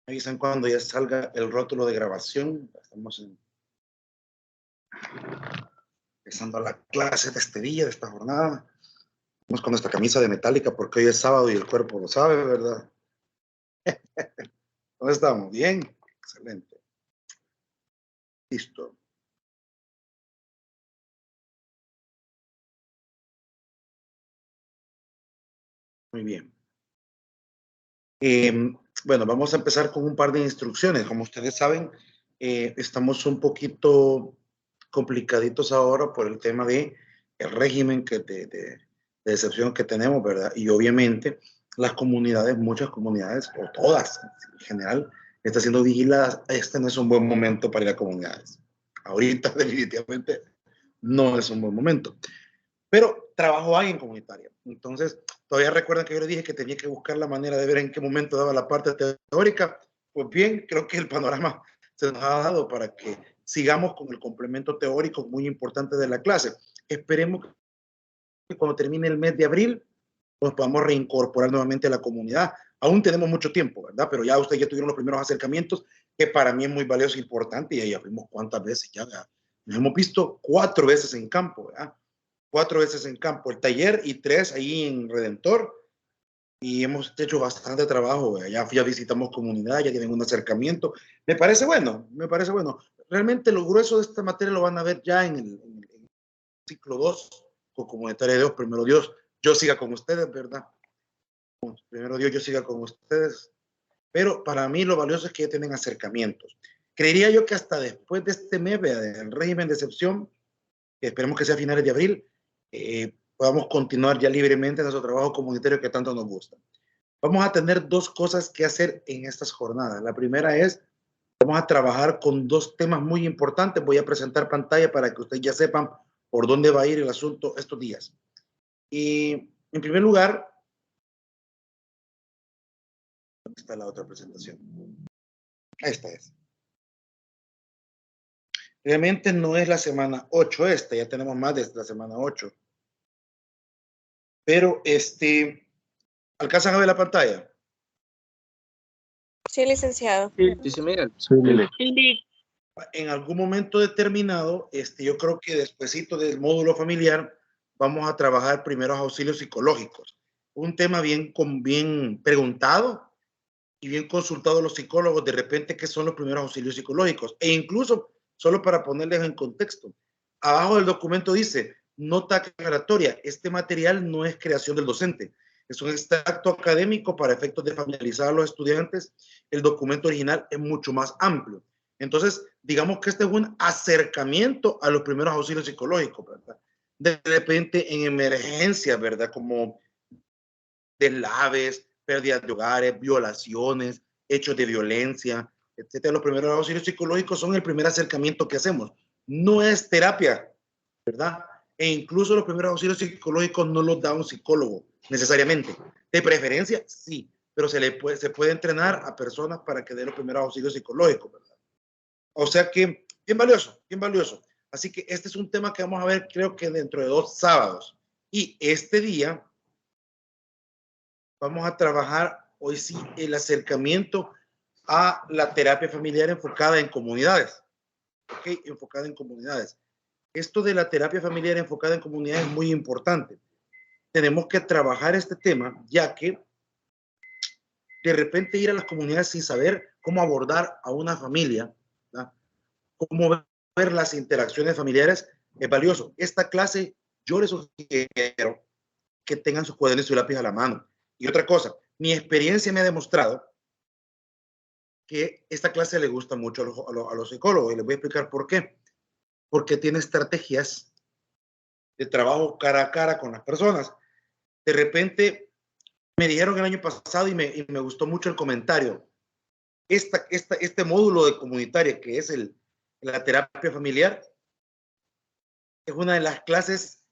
Me avisan cuando ya salga el rótulo de grabación. Estamos empezando la clase de este día, de esta jornada. Vamos con nuestra camisa de metálica porque hoy es sábado y el cuerpo lo sabe, ¿verdad? ¿Cómo estamos? Bien, excelente. Listo. Muy bien. Bueno, vamos a empezar con un par de instrucciones. Como ustedes saben, estamos un poquito complicaditos ahora por el tema de el régimen de excepción que tenemos, ¿verdad? Y obviamente las comunidades, muchas comunidades, o todas en general, están siendo vigiladas. Este no es un buen momento para ir a comunidades. Ahorita definitivamente no es un buen momento. Pero trabajo hay en comunitaria. Entonces, todavía recuerdan que yo les dije que tenía que buscar la manera de ver en qué momento daba la parte teórica. Pues bien, creo que el panorama se nos ha dado para que sigamos con el complemento teórico muy importante de la clase. Esperemos que cuando termine el mes de abril nos podamos reincorporar nuevamente a la comunidad. Aún tenemos mucho tiempo, ¿verdad? Pero ya ustedes ya tuvieron los primeros acercamientos, que para mí es muy valioso e importante, y ya vimos cuántas veces ya, nos hemos visto 4 veces en campo, ¿verdad? 4 veces en campo, el taller, y 3 ahí en Redentor, y hemos hecho bastante trabajo, ya visitamos comunidad, ya tienen un acercamiento, me parece bueno, realmente lo grueso de esta materia lo van a ver ya en el ciclo 2, con Comunitaria de Dios, primero Dios, yo siga con ustedes, ¿verdad? Primero Dios, yo siga con ustedes, pero para mí lo valioso es que ya tienen acercamientos. Creería yo que hasta después de este mes, del régimen de excepción, que esperemos que sea a finales de abril, podamos continuar ya libremente nuestro trabajo comunitario que tanto nos gusta. Vamos a tener 2 cosas que hacer en estas jornadas. La primera es, vamos a trabajar con 2 temas muy importantes. Voy a presentar pantalla para que ustedes ya sepan por dónde va a ir el asunto estos días. Y en primer lugar, ¿dónde está la otra presentación? Esta es. Realmente no es la semana 8 esta, ya tenemos más de la semana 8. Pero ¿alcanzan a ver la pantalla? Sí, licenciado. Sí, Miguel. Sí. En algún momento determinado, yo creo que despuesito del módulo familiar, vamos a trabajar primeros auxilios psicológicos. Un tema bien preguntado y bien consultado a los psicólogos, de repente, ¿qué son los primeros auxilios psicológicos? E incluso, solo para ponerles en contexto, abajo del documento dice, nota aclaratoria, este material no es creación del docente, es un extracto académico para efectos de familiarizar a los estudiantes. El documento original es mucho más amplio. Entonces, digamos que este es un acercamiento a los primeros auxilios psicológicos, ¿verdad? De repente, en emergencias, ¿verdad? Como deslaves, pérdidas de hogares, violaciones, hechos de violencia, etcétera. Los primeros auxilios psicológicos son el primer acercamiento que hacemos. No es terapia, ¿verdad? E incluso los primeros auxilios psicológicos no los da un psicólogo necesariamente. De preferencia, sí, pero se puede entrenar a personas para que den los primeros auxilios psicológicos, ¿verdad? O sea que, bien valioso, bien valioso. Así que este es un tema que vamos a ver, creo que dentro de 2 sábados. Y este día vamos a trabajar hoy sí el acercamiento a la terapia familiar enfocada en comunidades. ¿Ok? Enfocada en comunidades. Esto de la terapia familiar enfocada en comunidades es muy importante. Tenemos que trabajar este tema, ya que de repente ir a las comunidades sin saber cómo abordar a una familia, ¿verdad? Cómo ver las interacciones familiares es valioso. Esta clase yo les sugiero que tengan sus cuadernos y su lápiz a la mano. Y otra cosa, mi experiencia me ha demostrado que esta clase le gusta mucho a los psicólogos, y les voy a explicar por qué. Porque tiene estrategias de trabajo cara a cara con las personas. De repente me dijeron el año pasado y me gustó mucho el comentario. Este módulo de comunitaria, que es la terapia familiar, es una de las clases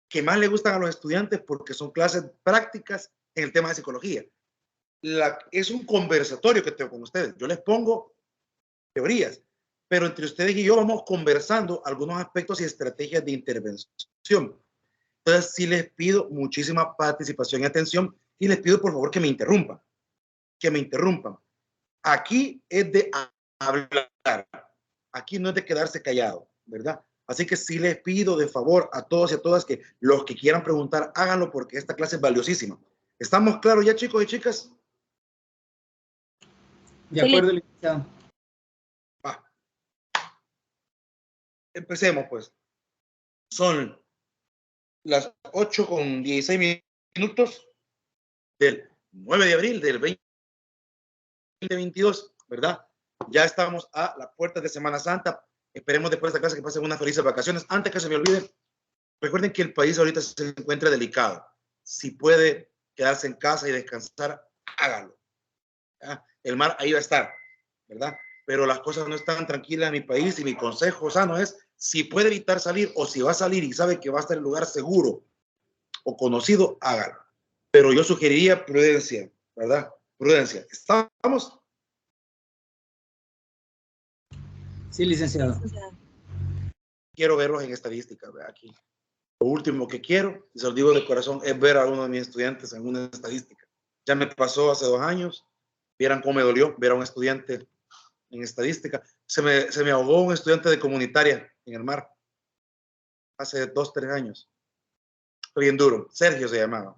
que más le gustan a los estudiantes porque son clases prácticas en el tema de psicología. Es un conversatorio que tengo con ustedes. Yo les pongo teorías, pero entre ustedes y yo vamos conversando algunos aspectos y estrategias de intervención. Entonces, sí les pido muchísima participación y atención, y les pido por favor que me interrumpan. Aquí es de hablar. Aquí no es de quedarse callado, ¿verdad? Así que sí les pido de favor a todos y a todas que los que quieran preguntar, háganlo porque esta clase es valiosísima. ¿Estamos claros ya, chicos y chicas? De acuerdo, licenciado. Va. Empecemos, pues. Son las 8:16 del 9 de abril del 2022, ¿verdad? Ya estamos a la puerta de Semana Santa. Esperemos después de esta clase que pasen unas felices vacaciones. Antes que se me olvide, recuerden que el país ahorita se encuentra delicado. Si puede quedarse en casa y descansar, hágalo. ¿Ya? El mar ahí va a estar, ¿verdad? Pero las cosas no están tranquilas en mi país y mi consejo sano es, si puede evitar salir o si va a salir y sabe que va a estar en lugar seguro o conocido, hágalo. Pero yo sugeriría prudencia, ¿verdad? Prudencia. ¿Estamos? Sí, licenciado. Quiero verlos en estadísticas, ¿verdad? Aquí. Lo último que quiero, y se lo digo de corazón, es ver a uno de mis estudiantes en una estadística. Ya me pasó hace 2 años. Vieran cómo me dolió ver a un estudiante en estadística. Se me ahogó un estudiante de comunitaria en el mar hace 2, 3 años. Fue bien duro. Sergio se llamaba.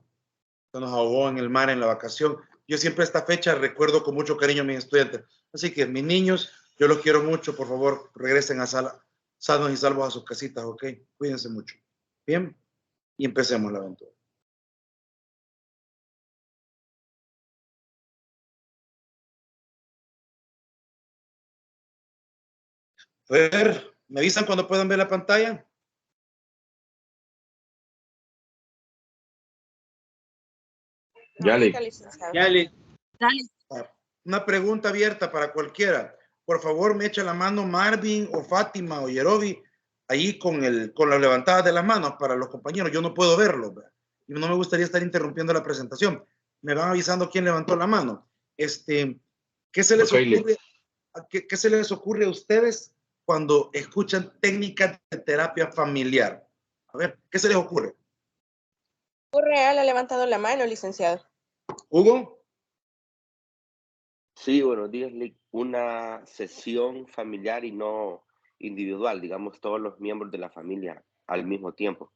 Se nos ahogó en el mar en la vacación. Yo siempre esta fecha recuerdo con mucho cariño a mis estudiantes. Así que mis niños, yo los quiero mucho. Por favor, regresen a sanos y salvos a sus casitas, ¿ok? Cuídense mucho. Bien, y empecemos la aventura. A ver, ¿me avisan cuando puedan ver la pantalla? Dale. Dale. Una pregunta abierta para cualquiera. Por favor, me echa la mano Marvin o Fátima o Yerobi ahí con las levantadas de las manos para los compañeros. Yo no puedo verlo, ¿verdad? Y no me gustaría estar interrumpiendo la presentación. Me van avisando quién levantó la mano. ¿Qué se les ocurre? ¿Qué se les ocurre a ustedes cuando escuchan técnicas de terapia familiar? A ver, ¿qué se les ocurre? Real ha levantado la mano, licenciado. Hugo. Sí, buenos días, Lick. Una sesión familiar y no individual, digamos, todos los miembros de la familia al mismo tiempo.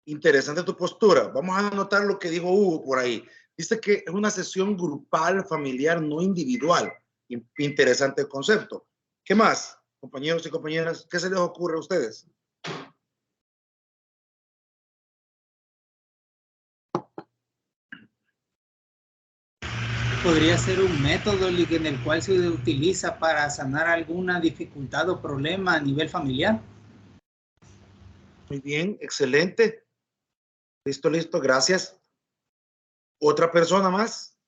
Interesante tu postura. Vamos a anotar lo que dijo Hugo por ahí. Dice que es una sesión grupal, familiar, no individual. Interesante el concepto. ¿Qué más, compañeros y compañeras? ¿Qué se les ocurre a ustedes? Podría ser un método en el cual se utiliza para sanar alguna dificultad o problema a nivel familiar. Muy bien, excelente. Listo, listo, gracias. ¿Otra persona más?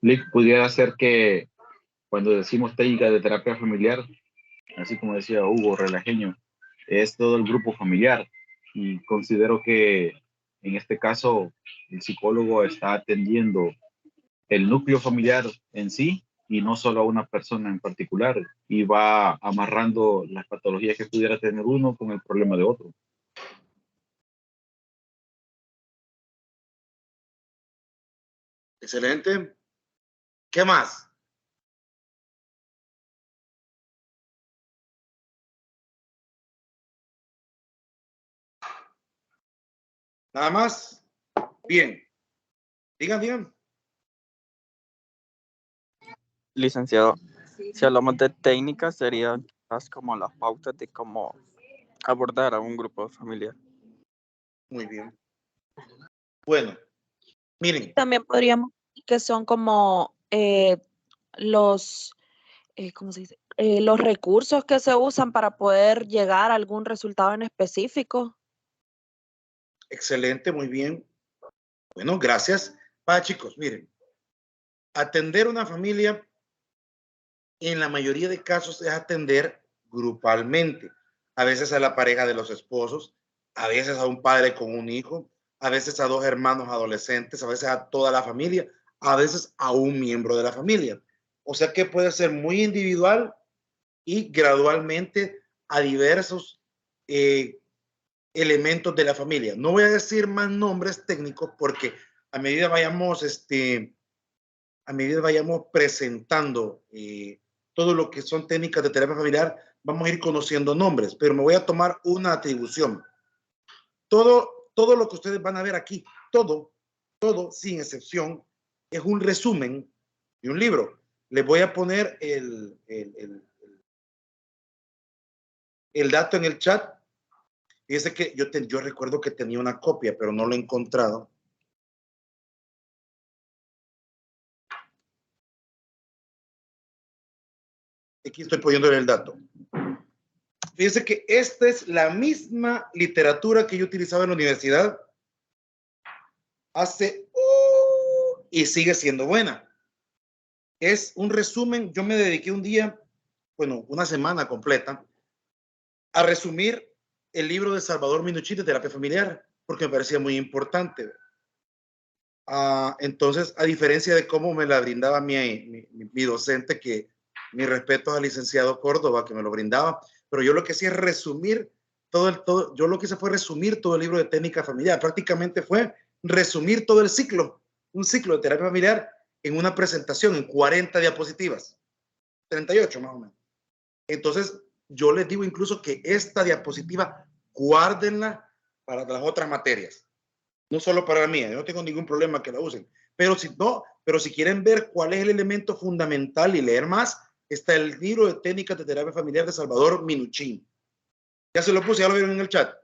Lick, pudiera ser que cuando decimos técnica de terapia familiar, así como decía Hugo Relajeño, es todo el grupo familiar, y considero que en este caso el psicólogo está atendiendo el núcleo familiar en sí y no solo a una persona en particular, y va amarrando las patologías que pudiera tener uno con el problema de otro. Excelente. ¿Qué más? ¿Nada más? Bien. Digan. Licenciado, si hablamos de técnicas, serían quizás como las pautas de cómo abordar a un grupo familiar. Muy bien. Bueno, miren. También podríamos decir que son como los, ¿cómo se dice? Los recursos que se usan para poder llegar a algún resultado en específico. Excelente, muy bien. Bueno, gracias. Chicos, miren, atender una familia en la mayoría de casos es atender grupalmente. A veces a la pareja de los esposos, a veces a un padre con un hijo, a veces a 2 hermanos adolescentes, a veces a toda la familia, a veces a un miembro de la familia. O sea que puede ser muy individual y gradualmente a diversos elementos de la familia. No voy a decir más nombres técnicos porque a medida vayamos presentando todo lo que son técnicas de terapia familiar, vamos a ir conociendo nombres, pero me voy a tomar una atribución. Todo lo que ustedes van a ver aquí, todo, sin excepción, es un resumen de un libro. Les voy a poner el dato en el chat. Fíjense que yo recuerdo que tenía una copia, pero no lo he encontrado. Aquí estoy poniéndole el dato. Fíjense que esta es la misma literatura que yo utilizaba en la universidad y sigue siendo buena. Es un resumen. Yo me dediqué un día, bueno, una semana completa, a resumir el libro de Salvador Minuchin de terapia familiar, porque me parecía muy importante. Entonces, a diferencia de cómo me la brindaba mi docente, que mi respeto al licenciado Córdoba, que me lo brindaba, pero yo lo que hacía es resumir yo lo que hice fue resumir todo el libro de técnica familiar. Prácticamente fue resumir todo el ciclo, un ciclo de terapia familiar en una presentación, en 40 diapositivas, 38 más o menos. Entonces, yo les digo incluso que esta diapositiva, guárdenla para las otras materias. No solo para la mía, yo no tengo ningún problema que la usen. Pero si quieren ver cuál es el elemento fundamental y leer más, está el libro de técnicas de terapia familiar de Salvador Minuchin. Ya se lo puse, ya lo vieron en el chat.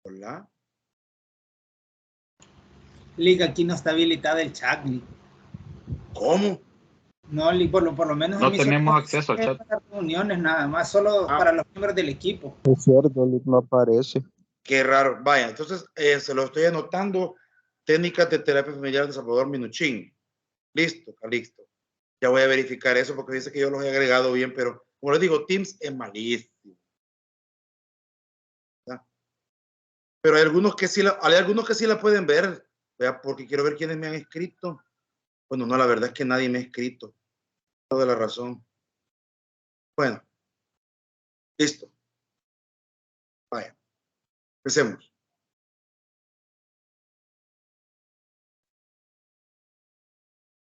Hola. Liga, aquí no está habilitada el chat. ¿Cómo? No, por lo menos no tenemos acceso al chat. Para reuniones nada más, solo para los miembros del equipo. Es cierto, no aparece. Qué raro. Vaya, entonces se lo estoy anotando. Técnicas de terapia familiar de Salvador Minuchin. Listo, Calixto. Ya voy a verificar eso porque dice que yo los he agregado bien, pero como les digo, Teams es malísimo. ¿Ya? Pero hay algunos que sí la pueden ver, ¿verdad? Porque quiero ver quiénes me han escrito. Bueno, no, la verdad es que nadie me ha escrito. Toda la razón. Bueno, listo. Vaya, empecemos.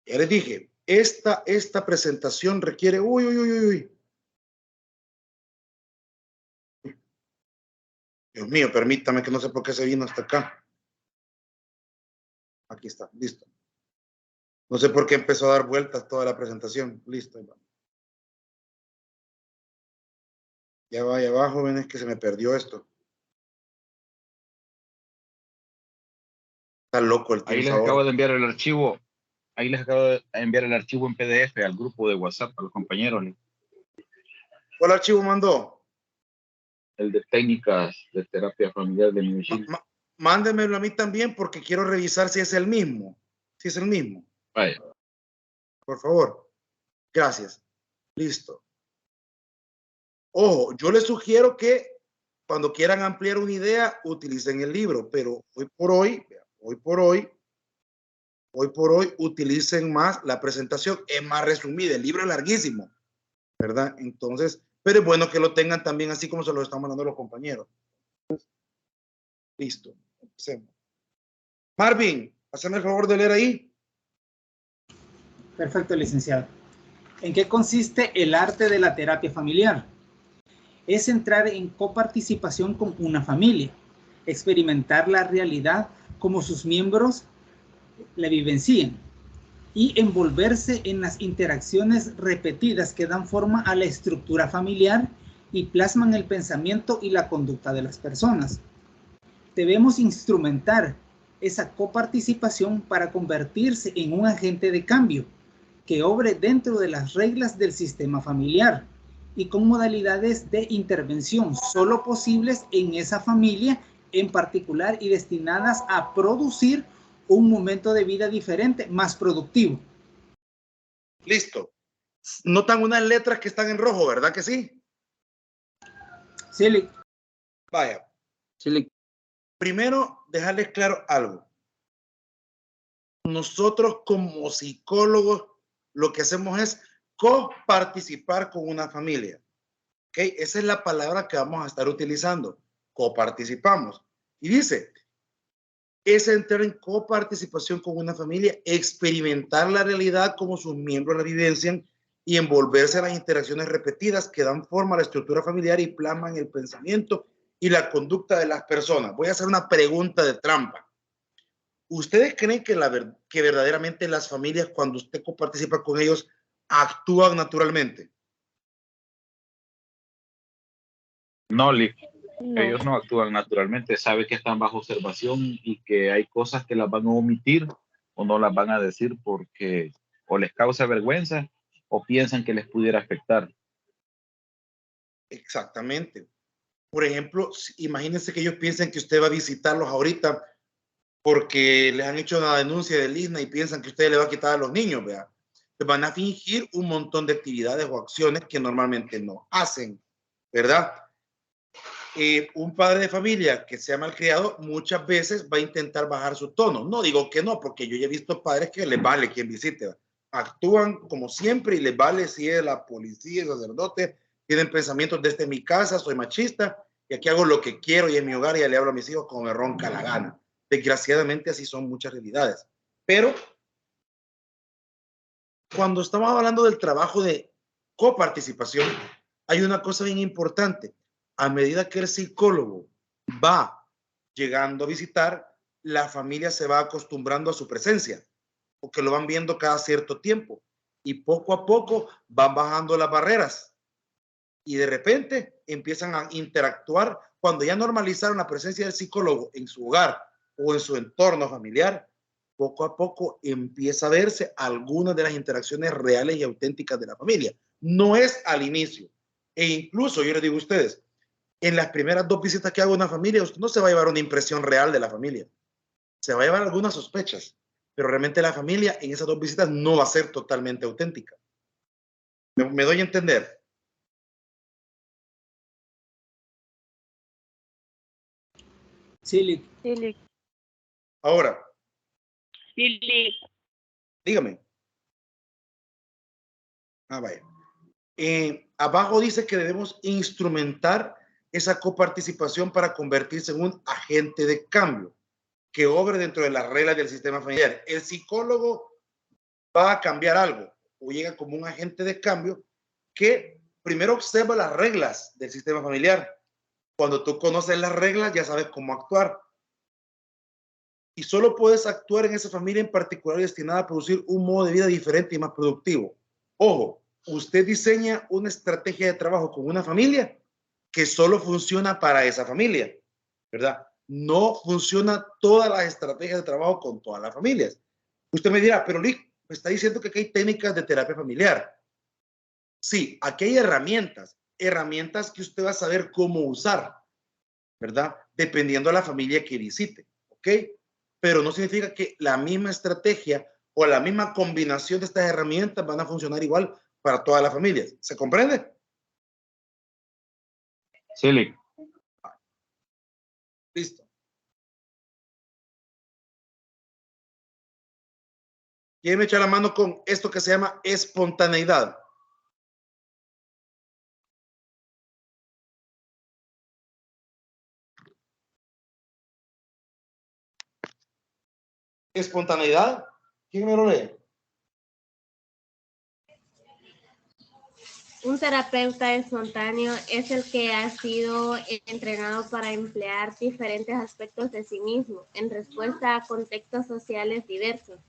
Ya les dije, esta presentación requiere, Dios mío, permítame que no sé por qué se vino hasta acá. Aquí está, listo. No sé por qué empezó a dar vueltas toda la presentación. Listo. Ya va, jóvenes, que se me perdió esto. Está loco el tiempo. Ahí les acabo de enviar el archivo. Ahí les acabo de enviar el archivo en PDF al grupo de WhatsApp, a los compañeros. ¿Cuál archivo mandó? El de técnicas de terapia familiar de Minuchin. Mándemelo a mí también porque quiero revisar si es el mismo. Si es el mismo. Vaya. Por favor. Gracias. Listo. Ojo, yo les sugiero que cuando quieran ampliar una idea, utilicen el libro, pero hoy por hoy utilicen más la presentación, es más resumida, el libro es larguísimo, ¿verdad? Entonces, pero es bueno que lo tengan también así como se lo están mandando los compañeros. Listo, empecemos. Marvin, hazme el favor de leer ahí. Perfecto, licenciado. ¿En qué consiste el arte de la terapia familiar? Es entrar en coparticipación con una familia, experimentar la realidad como sus miembros la vivencian y envolverse en las interacciones repetidas que dan forma a la estructura familiar y plasman el pensamiento y la conducta de las personas. Debemos instrumentar esa coparticipación para convertirse en un agente de cambio que obre dentro de las reglas del sistema familiar y con modalidades de intervención solo posibles en esa familia en particular y destinadas a producir un momento de vida diferente, más productivo. Listo. Notan unas letras que están en rojo, ¿verdad que sí? Sí. Vaya. Sí. Primero, dejarles claro algo. nosotros como psicólogos lo que hacemos es coparticipar con una familia. ¿Okay? Esa es la palabra que vamos a estar utilizando. Coparticipamos. Y dice, es entrar en coparticipación con una familia, experimentar la realidad como sus miembros la vivencian y envolverse en las interacciones repetidas que dan forma a la estructura familiar y plasman el pensamiento y la conducta de las personas. Voy a hacer una pregunta de trampa. ¿Ustedes creen que verdaderamente las familias, cuando usted coparticipa con ellos, actúan naturalmente? No, Lick. No. Ellos no actúan naturalmente, saben que están bajo observación y que hay cosas que las van a omitir o no las van a decir porque o les causa vergüenza o piensan que les pudiera afectar. Exactamente. Por ejemplo, imagínense que ellos piensen que usted va a visitarlos ahorita porque les han hecho una denuncia del ISNA y piensan que usted le va a quitar a los niños, ¿verdad? Pues van a fingir un montón de actividades o acciones que normalmente no hacen, ¿verdad? Un padre de familia que sea malcriado muchas veces va a intentar bajar su tono. No digo que no, porque yo ya he visto padres que les vale quien visite. Actúan como siempre y les vale si es la policía, el sacerdote, tienen pensamientos desde mi casa, soy machista y aquí hago lo que quiero y en mi hogar ya le hablo a mis hijos como me ronca la gana. Desgraciadamente así son muchas realidades. Pero cuando estamos hablando del trabajo de coparticipación, hay una cosa bien importante. A medida que el psicólogo va llegando a visitar, la familia se va acostumbrando a su presencia, porque lo van viendo cada cierto tiempo y poco a poco van bajando las barreras y de repente empiezan a interactuar. Cuando ya normalizaron la presencia del psicólogo en su hogar o en su entorno familiar, poco a poco empieza a verse algunas de las interacciones reales y auténticas de la familia. No es al inicio. E incluso, yo les digo a ustedes, en las primeras 2 visitas que hago a una familia, usted no se va a llevar una impresión real de la familia. Se va a llevar algunas sospechas, pero realmente la familia en esas 2 visitas no va a ser totalmente auténtica. ¿Me doy a entender? Sí, Lick. Ahora, Lili, dígame. Vaya. Abajo dice que debemos instrumentar esa coparticipación para convertirse en un agente de cambio que obre dentro de las reglas del sistema familiar. El psicólogo va a cambiar algo o llega como un agente de cambio que primero observa las reglas del sistema familiar. Cuando tú conoces las reglas, ya sabes cómo actuar. Y solo puedes actuar en esa familia en particular destinada a producir un modo de vida diferente y más productivo. Ojo, usted diseña una estrategia de trabajo con una familia que solo funciona para esa familia, ¿verdad? No funciona todas las estrategias de trabajo con todas las familias. Usted me dirá, pero Lick, me está diciendo que aquí hay técnicas de terapia familiar. Sí, aquí hay herramientas que usted va a saber cómo usar, ¿verdad? Dependiendo de la familia que visite, ¿ok? Pero no significa que la misma estrategia o la misma combinación de estas herramientas van a funcionar igual para todas las familias. ¿Se comprende? Sí, Lick. Listo. ¿Quién me echa la mano con esto que se llama espontaneidad? Espontaneidad. ¿Quién me lo lee? Un terapeuta espontáneo es el que ha sido entrenado para emplear diferentes aspectos de sí mismo en respuesta a contextos sociales diversos.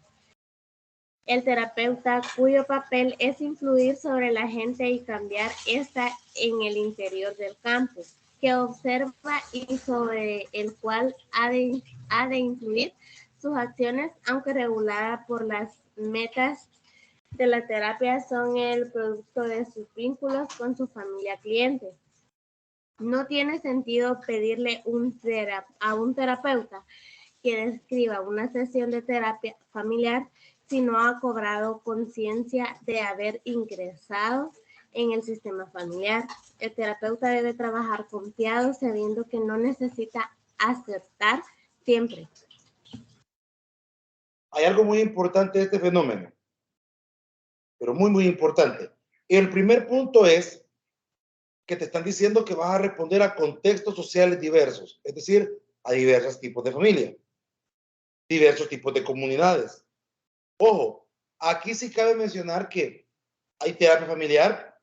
El terapeuta cuyo papel es influir sobre la gente y cambiar esta en el interior del campo, que observa y sobre el cual ha de influir sus acciones, aunque regulada por las metas de la terapia son el producto de sus vínculos con su familia cliente. No tiene sentido pedirle a un terapeuta que describa una sesión de terapia familiar si no ha cobrado conciencia de haber ingresado en el sistema familiar. El terapeuta debe trabajar confiado, sabiendo que no necesita acertar siempre. hay algo muy importante de este fenómeno, pero muy, muy importante. El primer punto es que te están diciendo que vas a responder a contextos sociales diversos, es decir, a diversos tipos de familia, diversos tipos de comunidades. Ojo, aquí sí cabe mencionar que hay terapia familiar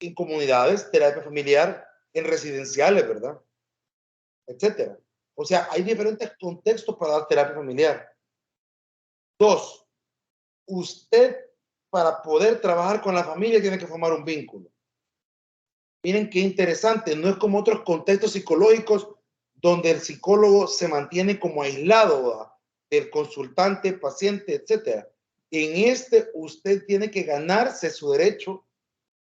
en comunidades, terapia familiar en residenciales, ¿verdad? Etcétera. O sea, hay diferentes contextos para dar terapia familiar. Dos, usted para poder trabajar con la familia tiene que formar un vínculo. Miren qué interesante, no es como otros contextos psicológicos donde el psicólogo se mantiene como aislado, ¿verdad?, del consultante, paciente, etcétera. En este usted tiene que ganarse su derecho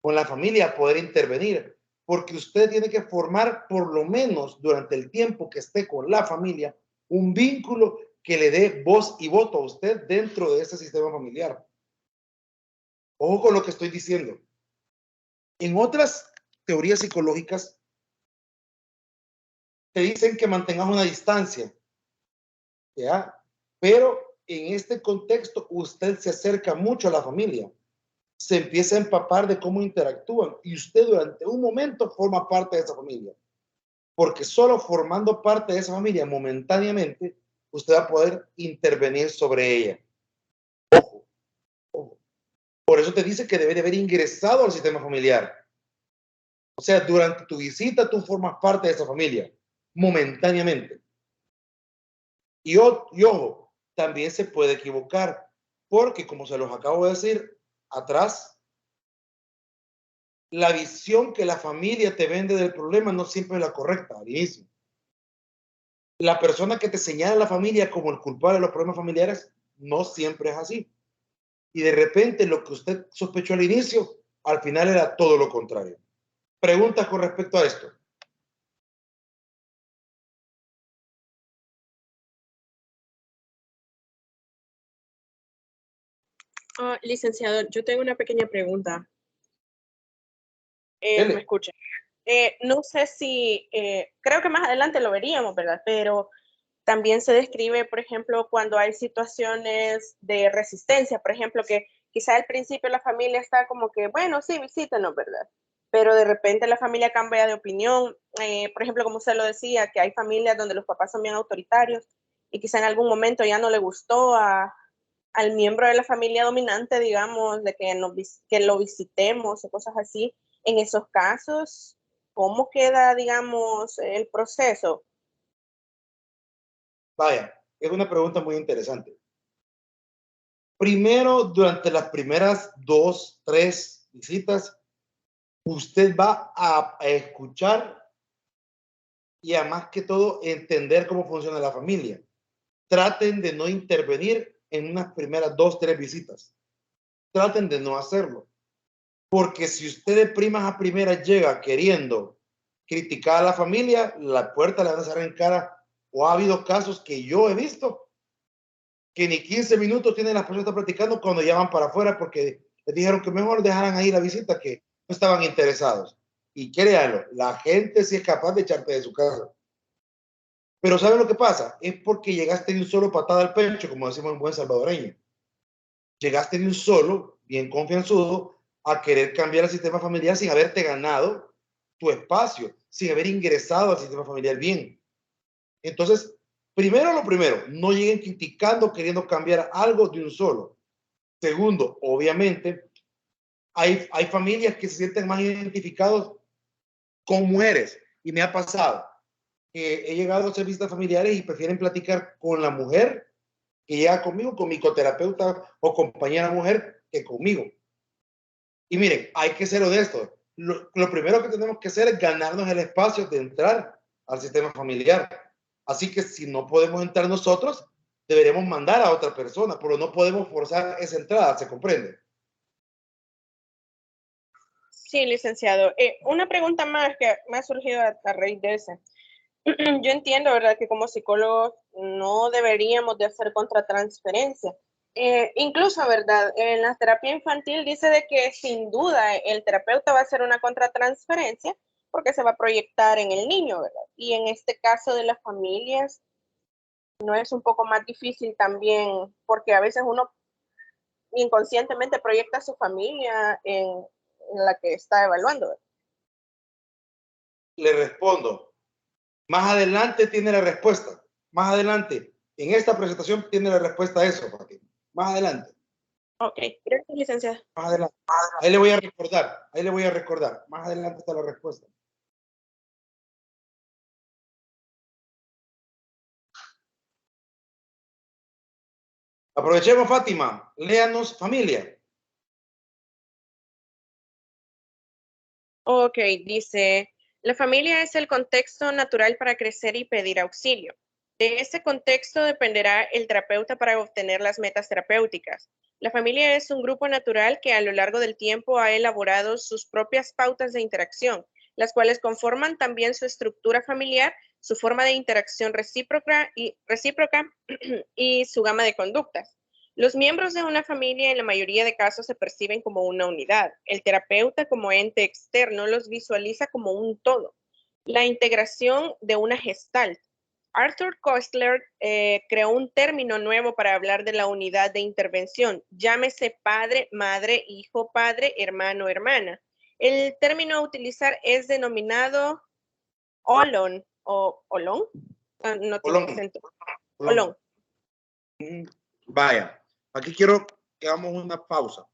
con la familia a poder intervenir, porque usted tiene que formar por lo menos durante el tiempo que esté con la familia un vínculo que le dé voz y voto a usted dentro de ese sistema familiar. Ojo con lo que estoy diciendo. En otras teorías psicológicas te dicen que mantengas una distancia, ¿ya? Pero en este contexto usted se acerca mucho a la familia, se empieza a empapar de cómo interactúan y usted durante un momento forma parte de esa familia, porque solo formando parte de esa familia momentáneamente usted va a poder intervenir sobre ella. Ojo, ojo. Por eso te dice que debe de haber ingresado al sistema familiar. O sea, durante tu visita tú formas parte de esa familia, momentáneamente. Y ojo, también se puede equivocar, porque como se los acabo de decir atrás, la visión que la familia te vende del problema no siempre es la correcta al inicio. La persona que te señala a la familia como el culpable de los problemas familiares no siempre es así. Y de repente lo que usted sospechó al inicio, al final era todo lo contrario. Preguntas con respecto a esto. Licenciado, yo tengo una pequeña pregunta. Dele. ¿Me escucha? No sé si, creo que más adelante lo veríamos, ¿verdad? Pero también se describe, por ejemplo, cuando hay situaciones de resistencia, por ejemplo, que quizá al principio la familia está como que, bueno, sí, visítenos, ¿verdad? Pero de repente la familia cambia de opinión. Por ejemplo, como usted lo decía, que hay familias donde los papás son bien autoritarios y quizá en algún momento ya no le gustó al miembro de la familia dominante, digamos, de que lo visitemos o cosas así. En esos casos, ¿cómo queda, digamos, el proceso? Vaya, es una pregunta muy interesante. Primero, durante las primeras 2, 3 visitas, usted va a escuchar y a más que todo entender cómo funciona la familia. Traten de no intervenir en unas primeras 2, 3 visitas. Traten de no hacerlo. Porque si usted de primas a primeras llega queriendo criticar a la familia, la puerta le van a cerrar en cara. O ha habido casos que yo he visto que ni 15 minutos tienen las personas platicando cuando ya van para afuera porque les dijeron que mejor dejaran ahí la visita, que no estaban interesados. Y créanlo, la gente sí es capaz de echarte de su casa. Pero ¿saben lo que pasa? Es porque llegaste de un solo patada al pecho, como decimos en buen salvadoreño. Llegaste de un solo, bien confianzudo, a querer cambiar el sistema familiar sin haberte ganado tu espacio, sin haber ingresado al sistema familiar bien. Entonces, primero lo primero, no lleguen criticando, queriendo cambiar algo de un solo. Segundo, obviamente, hay familias que se sienten más identificados con mujeres. Y me ha pasado que he llegado a hacer visitas familiares y prefieren platicar con la mujer que llega conmigo, con mi coterapeuta o compañera mujer, que conmigo. Y miren, hay que ser honestos. Lo primero que tenemos que hacer es ganarnos el espacio de entrar al sistema familiar. Así que si no podemos entrar nosotros, deberemos mandar a otra persona, pero no podemos forzar esa entrada, ¿se comprende? Sí, licenciado. Una pregunta más que me ha surgido a raíz de ese. Yo entiendo, ¿verdad?, que como psicólogos no deberíamos de hacer contratransferencia. Incluso, ¿verdad?, en la terapia infantil dice de que sin duda el terapeuta va a hacer una contratransferencia porque se va a proyectar en el niño, ¿verdad? Y en este caso de las familias, no es un poco más difícil también, porque a veces uno inconscientemente proyecta a su familia en la que está evaluando. Le respondo. Más adelante tiene la respuesta. Más adelante. En esta presentación tiene la respuesta a eso, Fátima. Más adelante. Ok, gracias, licenciada. Más adelante. Ahí le voy a recordar. Ahí le voy a recordar. Más adelante está la respuesta. Aprovechemos, Fátima. Léanos familia. Ok, dice, la familia es el contexto natural para crecer y pedir auxilio. De este contexto dependerá el terapeuta para obtener las metas terapéuticas. La familia es un grupo natural que a lo largo del tiempo ha elaborado sus propias pautas de interacción, las cuales conforman también su estructura familiar, su forma de interacción recíproca y su gama de conductas. Los miembros de una familia en la mayoría de casos se perciben como una unidad. El terapeuta como ente externo los visualiza como un todo. La integración de una gestalt. Arthur Koestler creó un término nuevo para hablar de la unidad de intervención. Llámese padre, madre, hijo, padre, hermano, hermana. El término a utilizar es denominado olón o olón. No tiene acento. Olón. Vaya, aquí quiero que hagamos una pausa.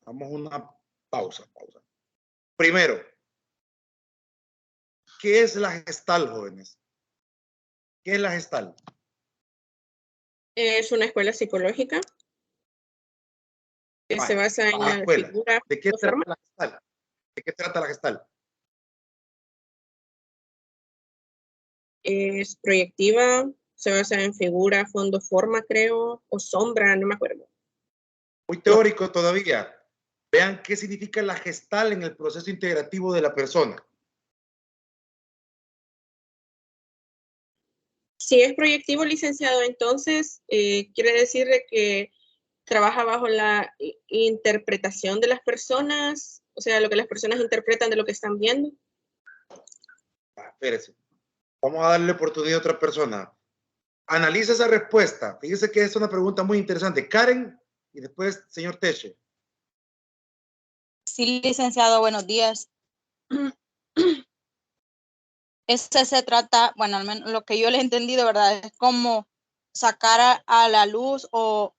Hagamos una pausa. Primero, ¿qué es la gestal, jóvenes? ¿Qué es la gestal? Es una escuela psicológica que se basa en la escuela. figura. ¿De qué trata la gestal? ¿De qué trata la gestal? Es proyectiva, se basa en figura, fondo, forma, creo, o sombra, no me acuerdo. Muy teórico todavía. Vean qué significa la gestal en el proceso integrativo de la persona. Si es proyectivo, licenciado, entonces quiere decir de que trabaja bajo la interpretación de las personas, o sea, lo que las personas interpretan de lo que están viendo. Espérese. Vamos a darle oportunidad a otra persona. Analiza esa respuesta. Fíjese que es una pregunta muy interesante. Karen y después señor Teche. Sí, licenciado, buenos días. Este se trata, bueno, al menos lo que yo le he entendido, ¿verdad? Es como sacar a la luz o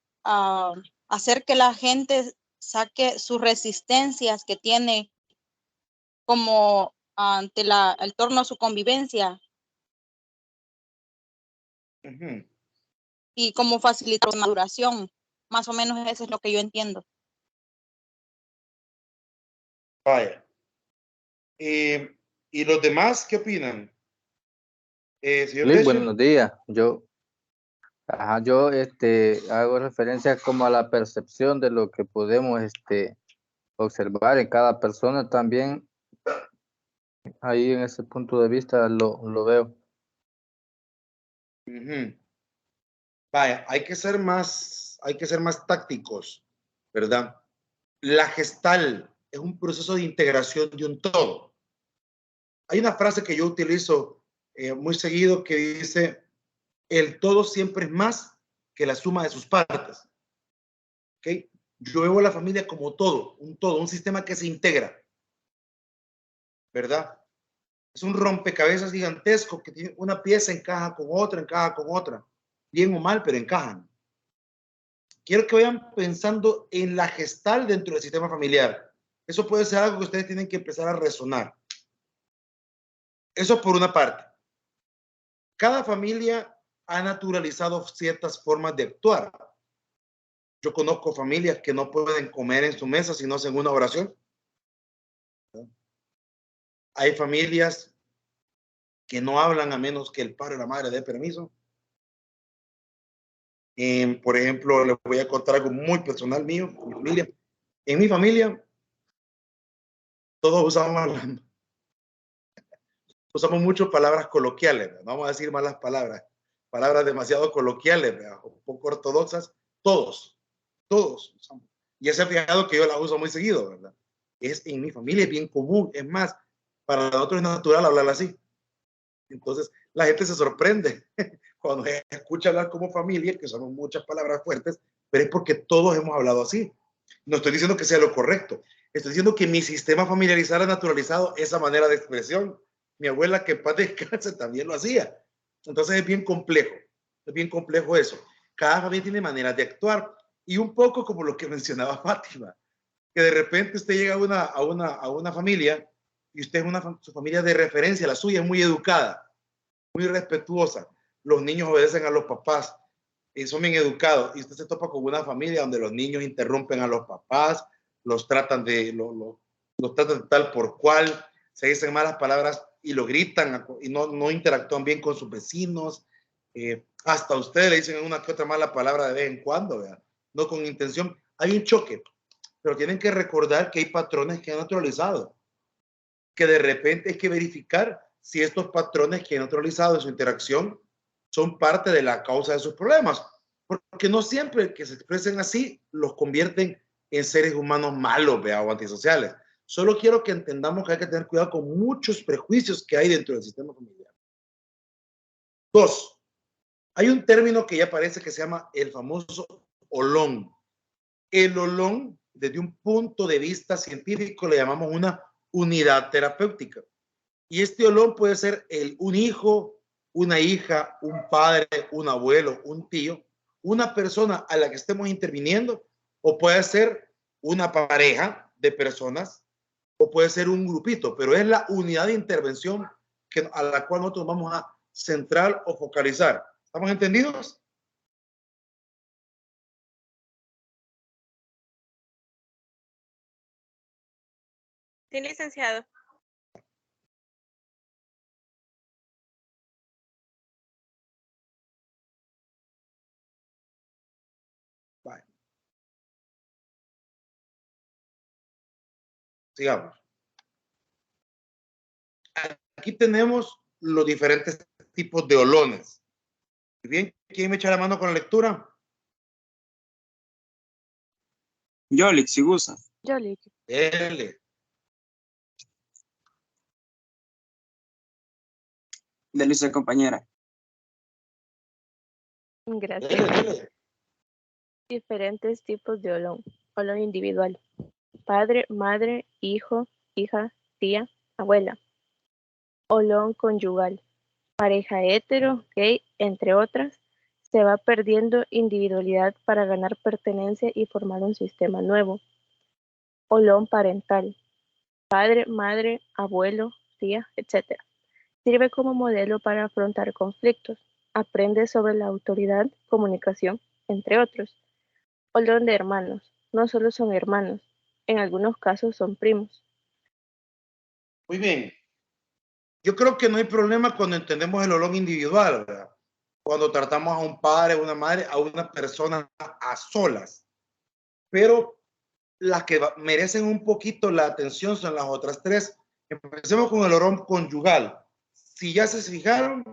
hacer que la gente saque sus resistencias que tiene como ante el torno a su convivencia. Y como facilitar la maduración. Más o menos eso es lo que yo entiendo. Vaya. ¿Y los demás qué opinan? Señor Teche. Buenos días. Yo hago referencia como a la percepción de lo que podemos observar en cada persona también. Ahí en ese punto de vista lo veo. Vaya, hay que ser más tácticos, ¿verdad? La gestal es un proceso de integración de un todo. Hay una frase que yo utilizo muy seguido que dice, el todo siempre es más que la suma de sus partes. ¿Okay? Yo veo a la familia como todo, un sistema que se integra, ¿verdad? Es un rompecabezas gigantesco que tiene una pieza encaja con otra, bien o mal, pero encajan. Quiero que vayan pensando en la gestal dentro del sistema familiar. Eso puede ser algo que ustedes tienen que empezar a resonar. Eso por una parte. Cada familia ha naturalizado ciertas formas de actuar. Yo conozco familias que no pueden comer en su mesa si no hacen una oración. Hay familias que no hablan a menos que el padre o la madre dé permiso. Por ejemplo, les voy a contar algo muy personal mío, mi familia. En mi familia, todos usamos mucho palabras coloquiales, no vamos a decir malas palabras demasiado coloquiales, un poco ortodoxas, todos. Y se ha fijado que yo las uso muy seguido, ¿verdad? En mi familia es bien común, es más, para nosotros es natural hablar así. Entonces, la gente se sorprende cuando escucha hablar como familia, que son muchas palabras fuertes, pero es porque todos hemos hablado así. No estoy diciendo que sea lo correcto. Estoy diciendo que mi sistema familiarizado ha naturalizado esa manera de expresión. Mi abuela, que en paz descanse, también lo hacía. Entonces es bien complejo eso. Cada familia tiene maneras de actuar y un poco como lo que mencionaba Fátima, que de repente usted llega a una familia y usted es su familia de referencia, la suya es muy educada, muy respetuosa. Los niños obedecen a los papás y son bien educados. Y usted se topa con una familia donde los niños interrumpen a los papás, los tratan de tal por cual, se dicen malas palabras y lo gritan y no interactúan bien con sus vecinos. Hasta ustedes le dicen una que otra mala palabra de vez en cuando, ¿verdad? No con intención. Hay un choque, pero tienen que recordar que hay patrones que han naturalizado, que de repente hay que verificar si estos patrones que han naturalizado en su interacción son parte de la causa de sus problemas, porque no siempre que se expresen así los convierten en seres humanos malos, ¿vea? O antisociales. Solo quiero que entendamos que hay que tener cuidado con muchos prejuicios que hay dentro del sistema familiar. 2. Hay un término que ya aparece que se llama el famoso olón. El olón, desde un punto de vista científico, le llamamos una unidad terapéutica. Y este olón puede ser un hijo, una hija, un padre, un abuelo, un tío, una persona a la que estemos interviniendo, o puede ser una pareja de personas, o puede ser un grupito, pero es la unidad de intervención a la cual nosotros vamos a centrar o focalizar. ¿Estamos entendidos? Sí, licenciado. Vale. Sigamos. Aquí tenemos los diferentes tipos de olones. Bien, ¿quién me echa la mano con la lectura? Yolik, si gusta. Yolik. Dele. Dele, compañera. Gracias. Dele. Diferentes tipos de olón. Olón individual. Padre, madre, hijo, hija, tía, abuela. Olón conyugal. Pareja hetero, gay, entre otras. Se va perdiendo individualidad para ganar pertenencia y formar un sistema nuevo. Olón parental. Padre, madre, abuelo, tía, etc. Sirve como modelo para afrontar conflictos. Aprende sobre la autoridad, comunicación, entre otros. Olón de hermanos. No solo son hermanos, en algunos casos son primos. Muy bien. Yo creo que no hay problema cuando entendemos el olón individual, ¿verdad? Cuando tratamos a un padre, a una madre, a una persona a solas. Pero las que merecen un poquito la atención son las otras tres. Empecemos con el olón conyugal. Si ya se fijaron,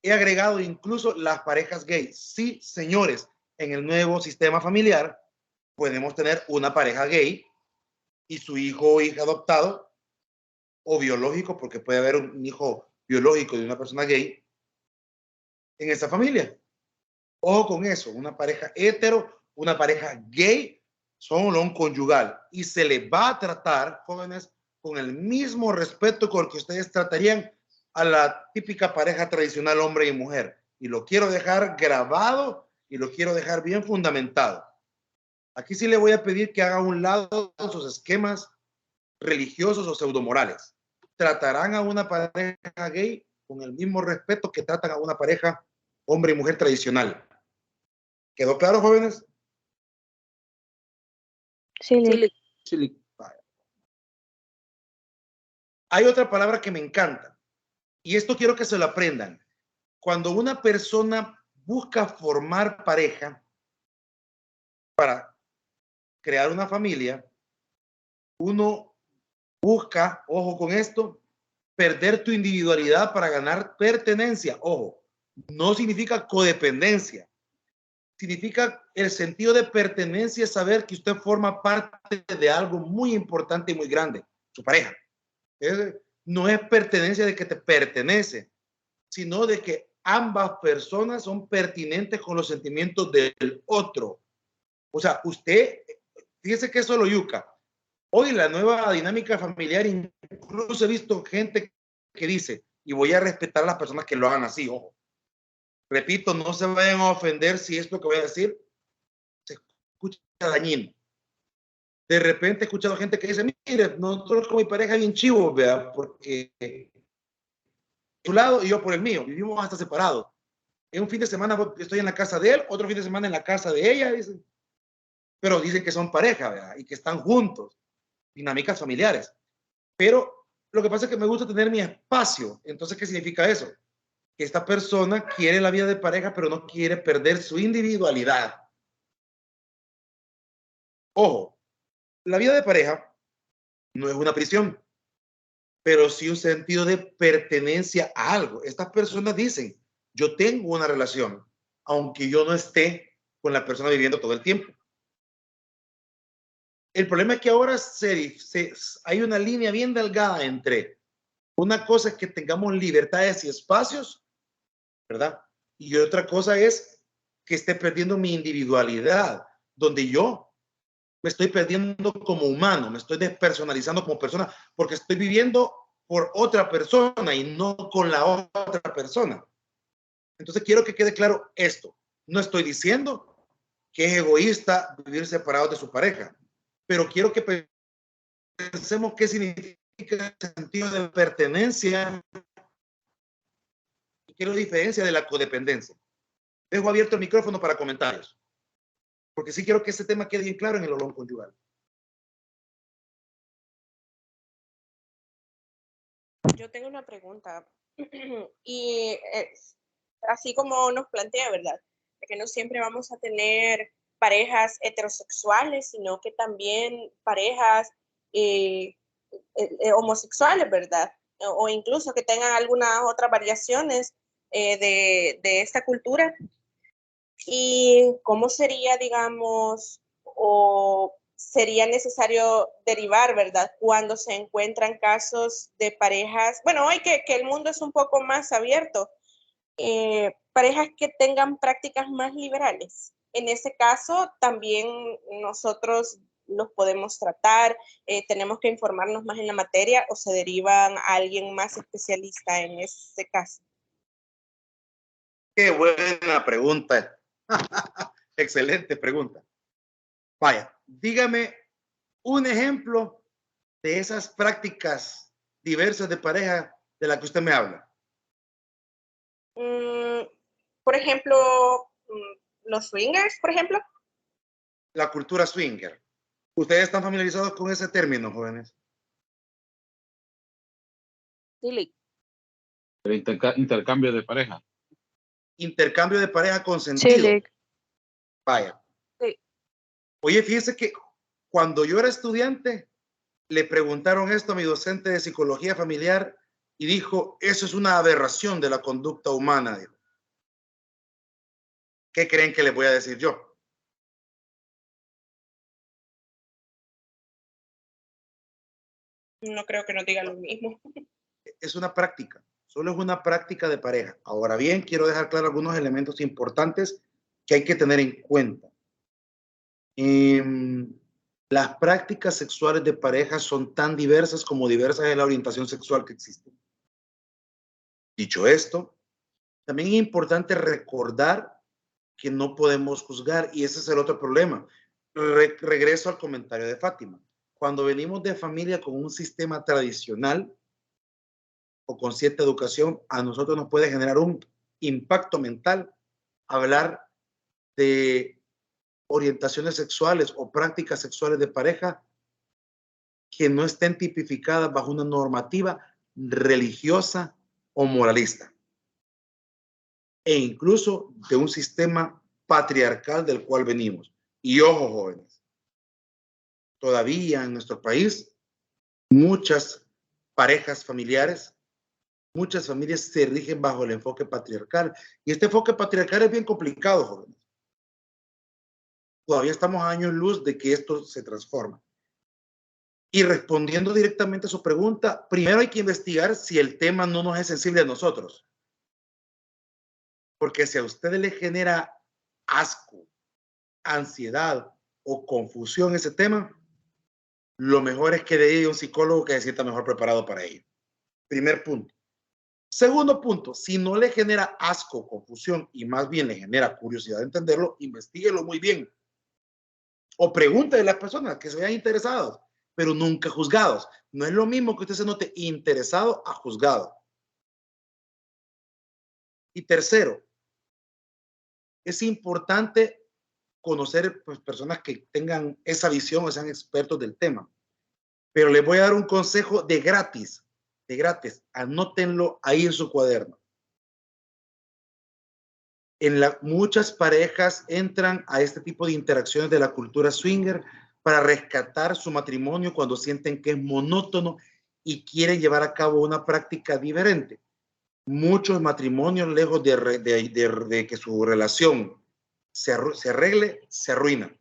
he agregado incluso las parejas gays. Sí, señores, en el nuevo sistema familiar podemos tener una pareja gay y su hijo o hija adoptado o biológico, porque puede haber un hijo biológico de una persona gay en esa familia. Ojo con eso, una pareja hetero, una pareja gay, son olón conyugal y se les va a tratar, jóvenes, con el mismo respeto con el que ustedes tratarían a la típica pareja tradicional hombre y mujer. Y lo quiero dejar grabado y lo quiero dejar bien fundamentado. Aquí sí le voy a pedir que haga a un lado sus esquemas religiosos o pseudomorales. Tratarán a una pareja gay con el mismo respeto que tratan a una pareja hombre y mujer tradicional. ¿Quedó claro, jóvenes? Sí. Hay otra palabra que me encanta y esto quiero que se lo aprendan. Cuando una persona busca formar pareja para crear una familia, uno busca, ojo con esto, perder tu individualidad para ganar pertenencia. Ojo, no significa codependencia. Significa el sentido de pertenencia, saber que usted forma parte de algo muy importante y muy grande, su pareja. no es pertenencia de que te pertenece, sino de que ambas personas son pertinentes con los sentimientos del otro. O sea, usted, fíjese que es solo yuca. Hoy la nueva dinámica familiar, incluso he visto gente que dice, y voy a respetar a las personas que lo hagan así, ojo. Repito, no se vayan a ofender si esto que voy a decir se escucha dañino. De repente he escuchado gente que dice, mire, nosotros con mi pareja bien chivos, vea, porque su lado y yo por el mío, vivimos hasta separados. En un fin de semana estoy en la casa de él, otro fin de semana en la casa de ella, dicen. Pero dicen que son pareja, ¿verdad? Y que están juntos, dinámicas familiares. Pero lo que pasa es que me gusta tener mi espacio. Entonces, ¿qué significa eso? Que esta persona quiere la vida de pareja, pero no quiere perder su individualidad. Ojo, la vida de pareja no es una prisión, pero sí un sentido de pertenencia a algo. Estas personas dicen, yo tengo una relación, aunque yo no esté con la persona viviendo todo el tiempo. El problema es que ahora hay una línea bien delgada entre una cosa es que tengamos libertades y espacios, ¿verdad? Y otra cosa es que esté perdiendo mi individualidad, donde yo me estoy perdiendo como humano, me estoy despersonalizando como persona, porque estoy viviendo por otra persona y no con la otra persona. Entonces quiero que quede claro esto. No estoy diciendo que es egoísta vivir separados de su pareja, pero quiero que pensemos qué significa el sentido de pertenencia y qué es la diferencia de la codependencia. Dejo abierto el micrófono para comentarios, porque sí quiero que este tema quede bien claro en el olón conyugal. Yo tengo una pregunta y así como nos plantea, ¿verdad? Que no siempre vamos a tener parejas heterosexuales, sino que también parejas homosexuales, ¿verdad? O incluso que tengan algunas otras variaciones de esta cultura. ¿Y cómo sería, digamos, o sería necesario derivar, ¿verdad? Cuando se encuentran casos de parejas, bueno, hoy que el mundo es un poco más abierto, parejas que tengan prácticas más liberales. En ese caso, también nosotros los podemos tratar, tenemos que informarnos más en la materia o se derivan a alguien más especialista en ese caso. Qué buena pregunta. Excelente pregunta. Vaya, dígame un ejemplo de esas prácticas diversas de pareja de la que usted me habla. Por ejemplo, los swingers, por ejemplo. La cultura swinger. ¿Ustedes están familiarizados con ese término, jóvenes? Sí. El intercambio de pareja. Intercambio de pareja consentido. Sí. Vaya. Sí. Oye, fíjese que cuando yo era estudiante, le preguntaron esto a mi docente de psicología familiar y dijo, eso es una aberración de la conducta humana. Dijo. ¿Qué creen que les voy a decir yo? No creo que nos diga lo mismo. Es una práctica, solo es una práctica de pareja. Ahora bien, quiero dejar claro algunos elementos importantes que hay que tener en cuenta. Las prácticas sexuales de pareja son tan diversas como diversas es la orientación sexual que existe. Dicho esto, también es importante recordar que no podemos juzgar, y ese es el otro problema. Regreso al comentario de Fátima. Cuando venimos de familia con un sistema tradicional o con cierta educación, a nosotros nos puede generar un impacto mental hablar de orientaciones sexuales o prácticas sexuales de pareja que no estén tipificadas bajo una normativa religiosa o moralista, e incluso de un sistema patriarcal del cual venimos. Y ojo, jóvenes, todavía en nuestro país, muchas parejas familiares, muchas familias se rigen bajo el enfoque patriarcal. Y este enfoque patriarcal es bien complicado, jóvenes. Todavía estamos a años luz de que esto se transforma. Y respondiendo directamente a su pregunta, primero hay que investigar si el tema no nos es sensible a nosotros. Porque si a usted le genera asco, ansiedad o confusión ese tema, lo mejor es que le diga a un psicólogo que se sienta mejor preparado para ello. Primer punto. Segundo punto, si no le genera asco, confusión y más bien le genera curiosidad de entenderlo, investíguelo muy bien. O pregunte a las personas que se vean interesados, pero nunca juzgados. No es lo mismo que usted se note interesado a juzgado. Y tercero, es importante conocer pues, personas que tengan esa visión o sean expertos del tema. Pero les voy a dar un consejo de gratis, anótenlo ahí en su cuaderno. Muchas parejas entran a este tipo de interacciones de la cultura swinger para rescatar su matrimonio cuando sienten que es monótono y quieren llevar a cabo una práctica diferente. Muchos matrimonios, lejos de que su relación se arregle, se arruinan,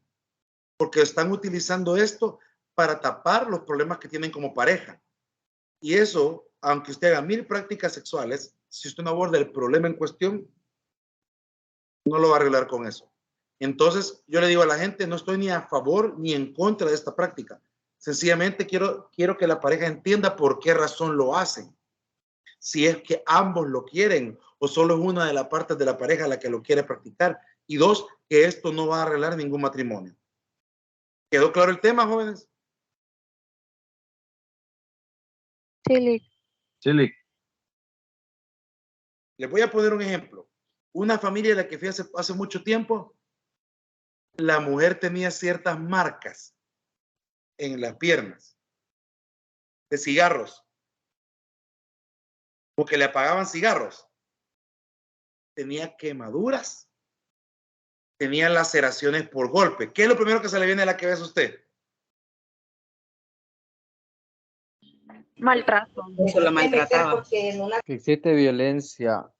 porque están utilizando esto para tapar los problemas que tienen como pareja. Y eso, aunque usted haga 1000 prácticas sexuales, si usted no aborda el problema en cuestión, no lo va a arreglar con eso. Entonces, yo le digo a la gente, no estoy ni a favor ni en contra de esta práctica. Sencillamente quiero que la pareja entienda por qué razón lo hacen. Si es que ambos lo quieren o solo es una de las partes de la pareja la que lo quiere practicar. Y dos, que esto no va a arreglar ningún matrimonio. ¿Quedó claro el tema, jóvenes? Sí. Les voy a poner un ejemplo. Una familia de la que fui hace mucho tiempo, la mujer tenía ciertas marcas en las piernas de cigarros, porque le apagaban cigarros. Tenía quemaduras, tenía laceraciones por golpe. ¿Qué es lo primero que se le viene a la cabeza a usted? Maltrato. Eso la maltrataba. Que existe violencia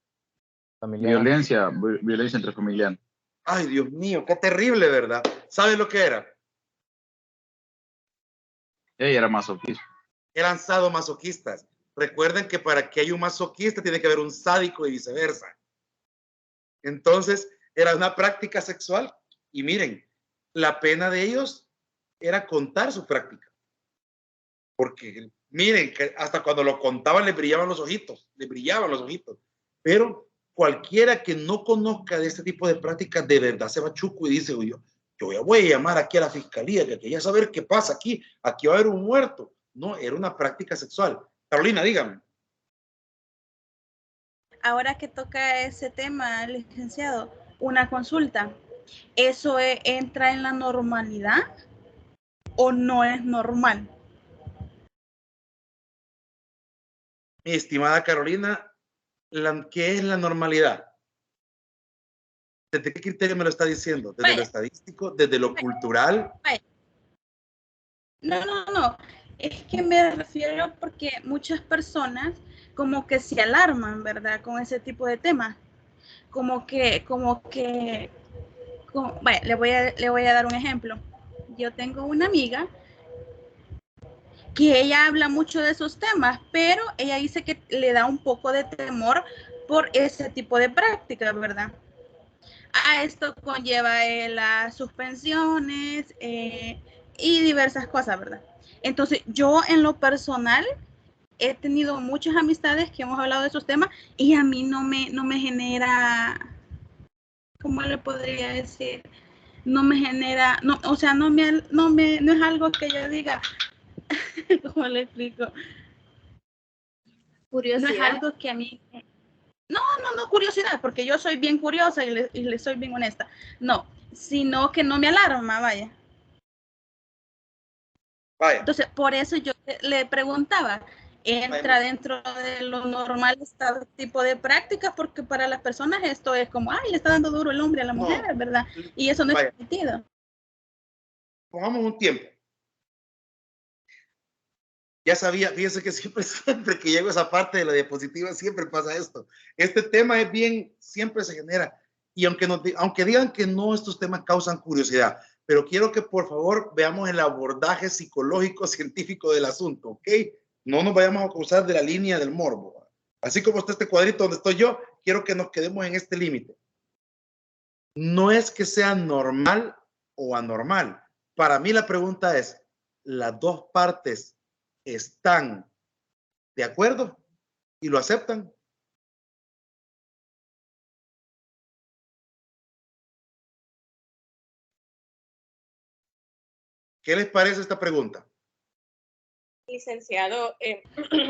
familiar. Violencia intrafamiliar. Ay, Dios mío, qué terrible, ¿verdad? ¿Sabe lo que era? Ella era masoquista. Eran sadomasoquistas. Recuerden que para que haya un masoquista tiene que haber un sádico y viceversa. Entonces, era una práctica sexual. Y miren, la pena de ellos era contar su práctica. Porque, miren, que hasta cuando lo contaban le brillaban los ojitos. Pero cualquiera que no conozca de este tipo de prácticas, de verdad se va chuco y dice, yo voy a llamar aquí a la fiscalía, que quería saber qué pasa aquí va a haber un muerto. No, era una práctica sexual. Carolina, dígame. Ahora que toca ese tema, licenciado, una consulta. ¿Eso entra en la normalidad o no es normal? Mi estimada Carolina, ¿qué es la normalidad? ¿Desde qué criterio me lo está diciendo? ¿Desde lo estadístico? ¿Desde lo cultural? No. Es que me refiero porque muchas personas como que se alarman, ¿verdad? Con ese tipo de temas. Le voy a dar un ejemplo. Yo tengo una amiga que ella habla mucho de esos temas, pero ella dice que le da un poco de temor por ese tipo de prácticas, ¿verdad? A esto conlleva las suspensiones y diversas cosas, ¿verdad? Entonces, yo en lo personal he tenido muchas amistades que hemos hablado de esos temas y a mí no me genera, ¿cómo le podría decir? No me genera, no es algo que yo diga, ¿cómo le explico? Curiosidad. No es algo que a mí... No, curiosidad, porque yo soy bien curiosa y le soy bien honesta. No, sino que no me alarma, vaya. Entonces, por eso yo le preguntaba, ¿entra dentro de lo normal este tipo de prácticas? Porque para las personas esto es como, le está dando duro el hombre a la mujer, ¿verdad? Y eso no es permitido. Pongamos un tiempo. Ya sabía, fíjense que siempre que llego a esa parte de la diapositiva, siempre pasa esto. Este tema es bien, siempre se genera. Y aunque digan que no, estos temas causan curiosidad, pero quiero que por favor veamos el abordaje psicológico científico del asunto, ¿ok? No nos vayamos a cruzar de la línea del morbo. Así como está este cuadrito donde estoy yo, quiero que nos quedemos en este límite. No es que sea normal o anormal. Para mí la pregunta es, ¿las dos partes están de acuerdo y lo aceptan? ¿Qué les parece esta pregunta? Licenciado,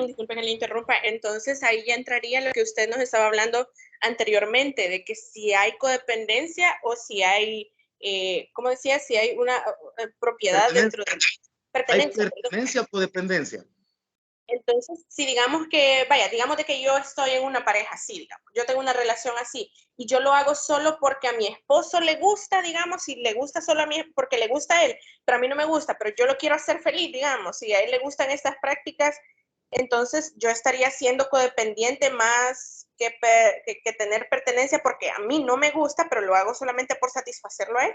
disculpe que le interrumpa, entonces ahí ya entraría lo que usted nos estaba hablando anteriormente, de que si hay codependencia o si hay, ¿cómo decía? Si hay una propiedad dentro de pertenencia. ¿Hay pertenencia o codependencia? Entonces, si digamos que, vaya, digamos de que yo estoy en una pareja así, digamos, yo tengo una relación así, y yo lo hago solo porque a mi esposo le gusta, digamos, y le gusta solo a mí porque le gusta a él, pero a mí no me gusta, pero yo lo quiero hacer feliz, digamos, y a él le gustan estas prácticas, entonces yo estaría siendo codependiente más que tener pertenencia porque a mí no me gusta, pero lo hago solamente por satisfacerlo a él.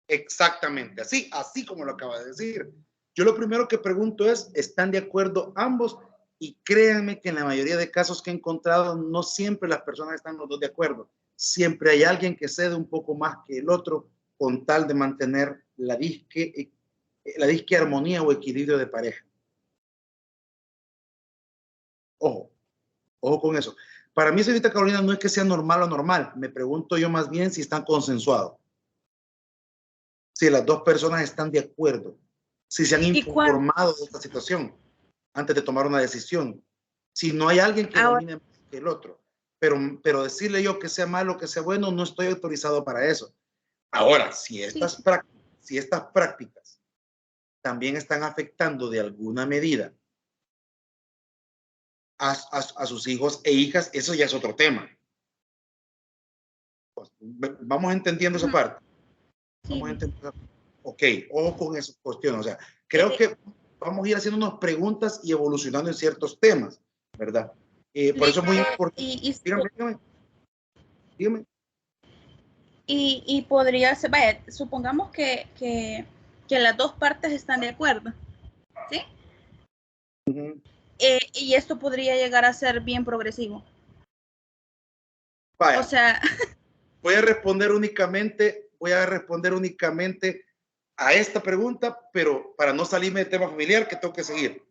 Exactamente, así como lo acaba de decir. Yo lo primero que pregunto es, ¿están de acuerdo ambos? Y créanme que en la mayoría de casos que he encontrado, no siempre las personas están los dos de acuerdo. Siempre hay alguien que cede un poco más que el otro con tal de mantener la disque armonía o equilibrio de pareja. Ojo con eso. Para mí, señorita Carolina, no es que sea normal o normal. Me pregunto yo más bien si están consensuados. Si las dos personas están de acuerdo, si se han informado de esta situación antes de tomar una decisión, si no hay alguien que domine más que el otro, pero decirle yo que sea malo, que sea bueno, no estoy autorizado para eso. Ahora, si estas prácticas también están afectando de alguna medida a sus hijos e hijas, eso ya es otro tema. Pues, vamos entendiendo esa parte. Vamos entendiendo. Ok, ojo con esas cuestiones. O sea, creo que vamos a ir haciéndonos preguntas y evolucionando en ciertos temas, ¿verdad? Por eso es muy importante. Dígame. Y podría ser, vaya, supongamos que las dos partes están de acuerdo, ¿sí? Y esto podría llegar a ser bien progresivo. Vaya, o sea, voy a responder únicamente a esta pregunta, pero para no salirme del tema familiar, que tengo que seguir.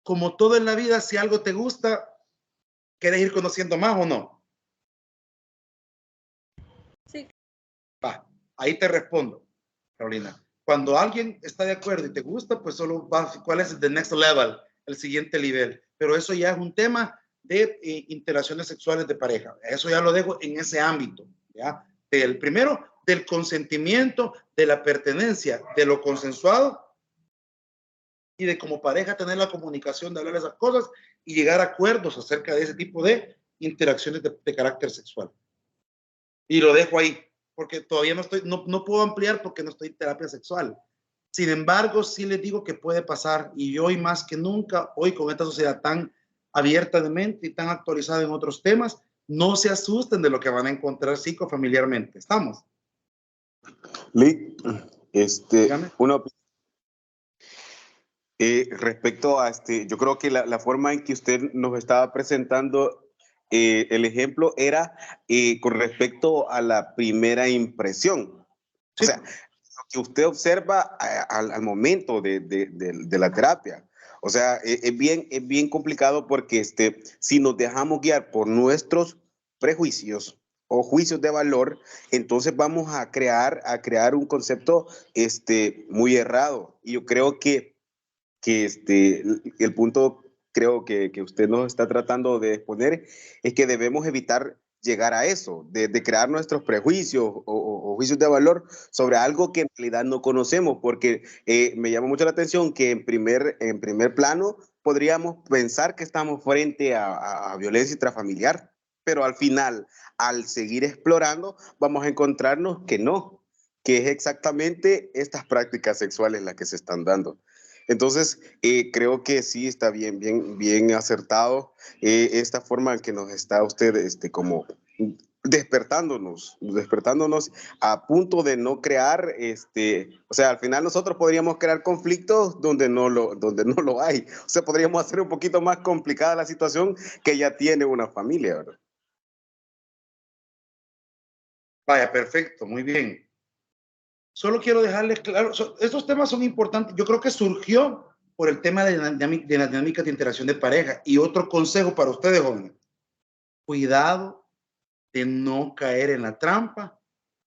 Como todo en la vida, si algo te gusta, ¿quieres ir conociendo más o no? Sí. Va, ahí te respondo, Carolina. Cuando alguien está de acuerdo y te gusta, pues solo vas, ¿cuál es the next level? El siguiente nivel. Pero eso ya es un tema de interacciones sexuales de pareja. Eso ya lo dejo en ese ámbito, ¿ya? Del primero, del consentimiento, de la pertenencia, de lo consensuado y de como pareja tener la comunicación de hablar de esas cosas y llegar a acuerdos acerca de ese tipo de interacciones de carácter sexual. Y lo dejo ahí, porque todavía no puedo ampliar porque no estoy en terapia sexual. Sin embargo, sí les digo que puede pasar y hoy más que nunca, hoy con esta sociedad tan abierta de mente y tan actualizada en otros temas, no se asusten de lo que van a encontrar psicofamiliarmente. ¿Estamos? Lee, respecto a yo creo que la forma en que usted nos estaba presentando el ejemplo era con respecto a la primera impresión. Sí. O sea, lo que usted observa al momento de la terapia. O sea, es bien complicado porque si nos dejamos guiar por nuestros prejuicios o juicios de valor, entonces vamos a crear un concepto muy errado. Y yo creo que el punto creo que usted nos está tratando de exponer es que debemos evitar llegar a eso, de crear nuestros prejuicios o juicios de valor sobre algo que en realidad no conocemos, porque me llama mucho la atención que en primer plano podríamos pensar que estamos frente a violencia intrafamiliar, pero al final, al seguir explorando, vamos a encontrarnos que no, que es exactamente estas prácticas sexuales las que se están dando. Entonces, creo que sí está bien acertado esta forma en que nos está usted como despertándonos a punto de no crear, o sea, al final nosotros podríamos crear conflictos donde no lo hay. O sea, podríamos hacer un poquito más complicada la situación que ya tiene una familia, ¿verdad? Vaya, perfecto, muy bien. Solo quiero dejarles claro, estos temas son importantes. Yo creo que surgió por el tema de la dinámica de interacción de pareja. Y otro consejo para ustedes, jóvenes. Cuidado de no caer en la trampa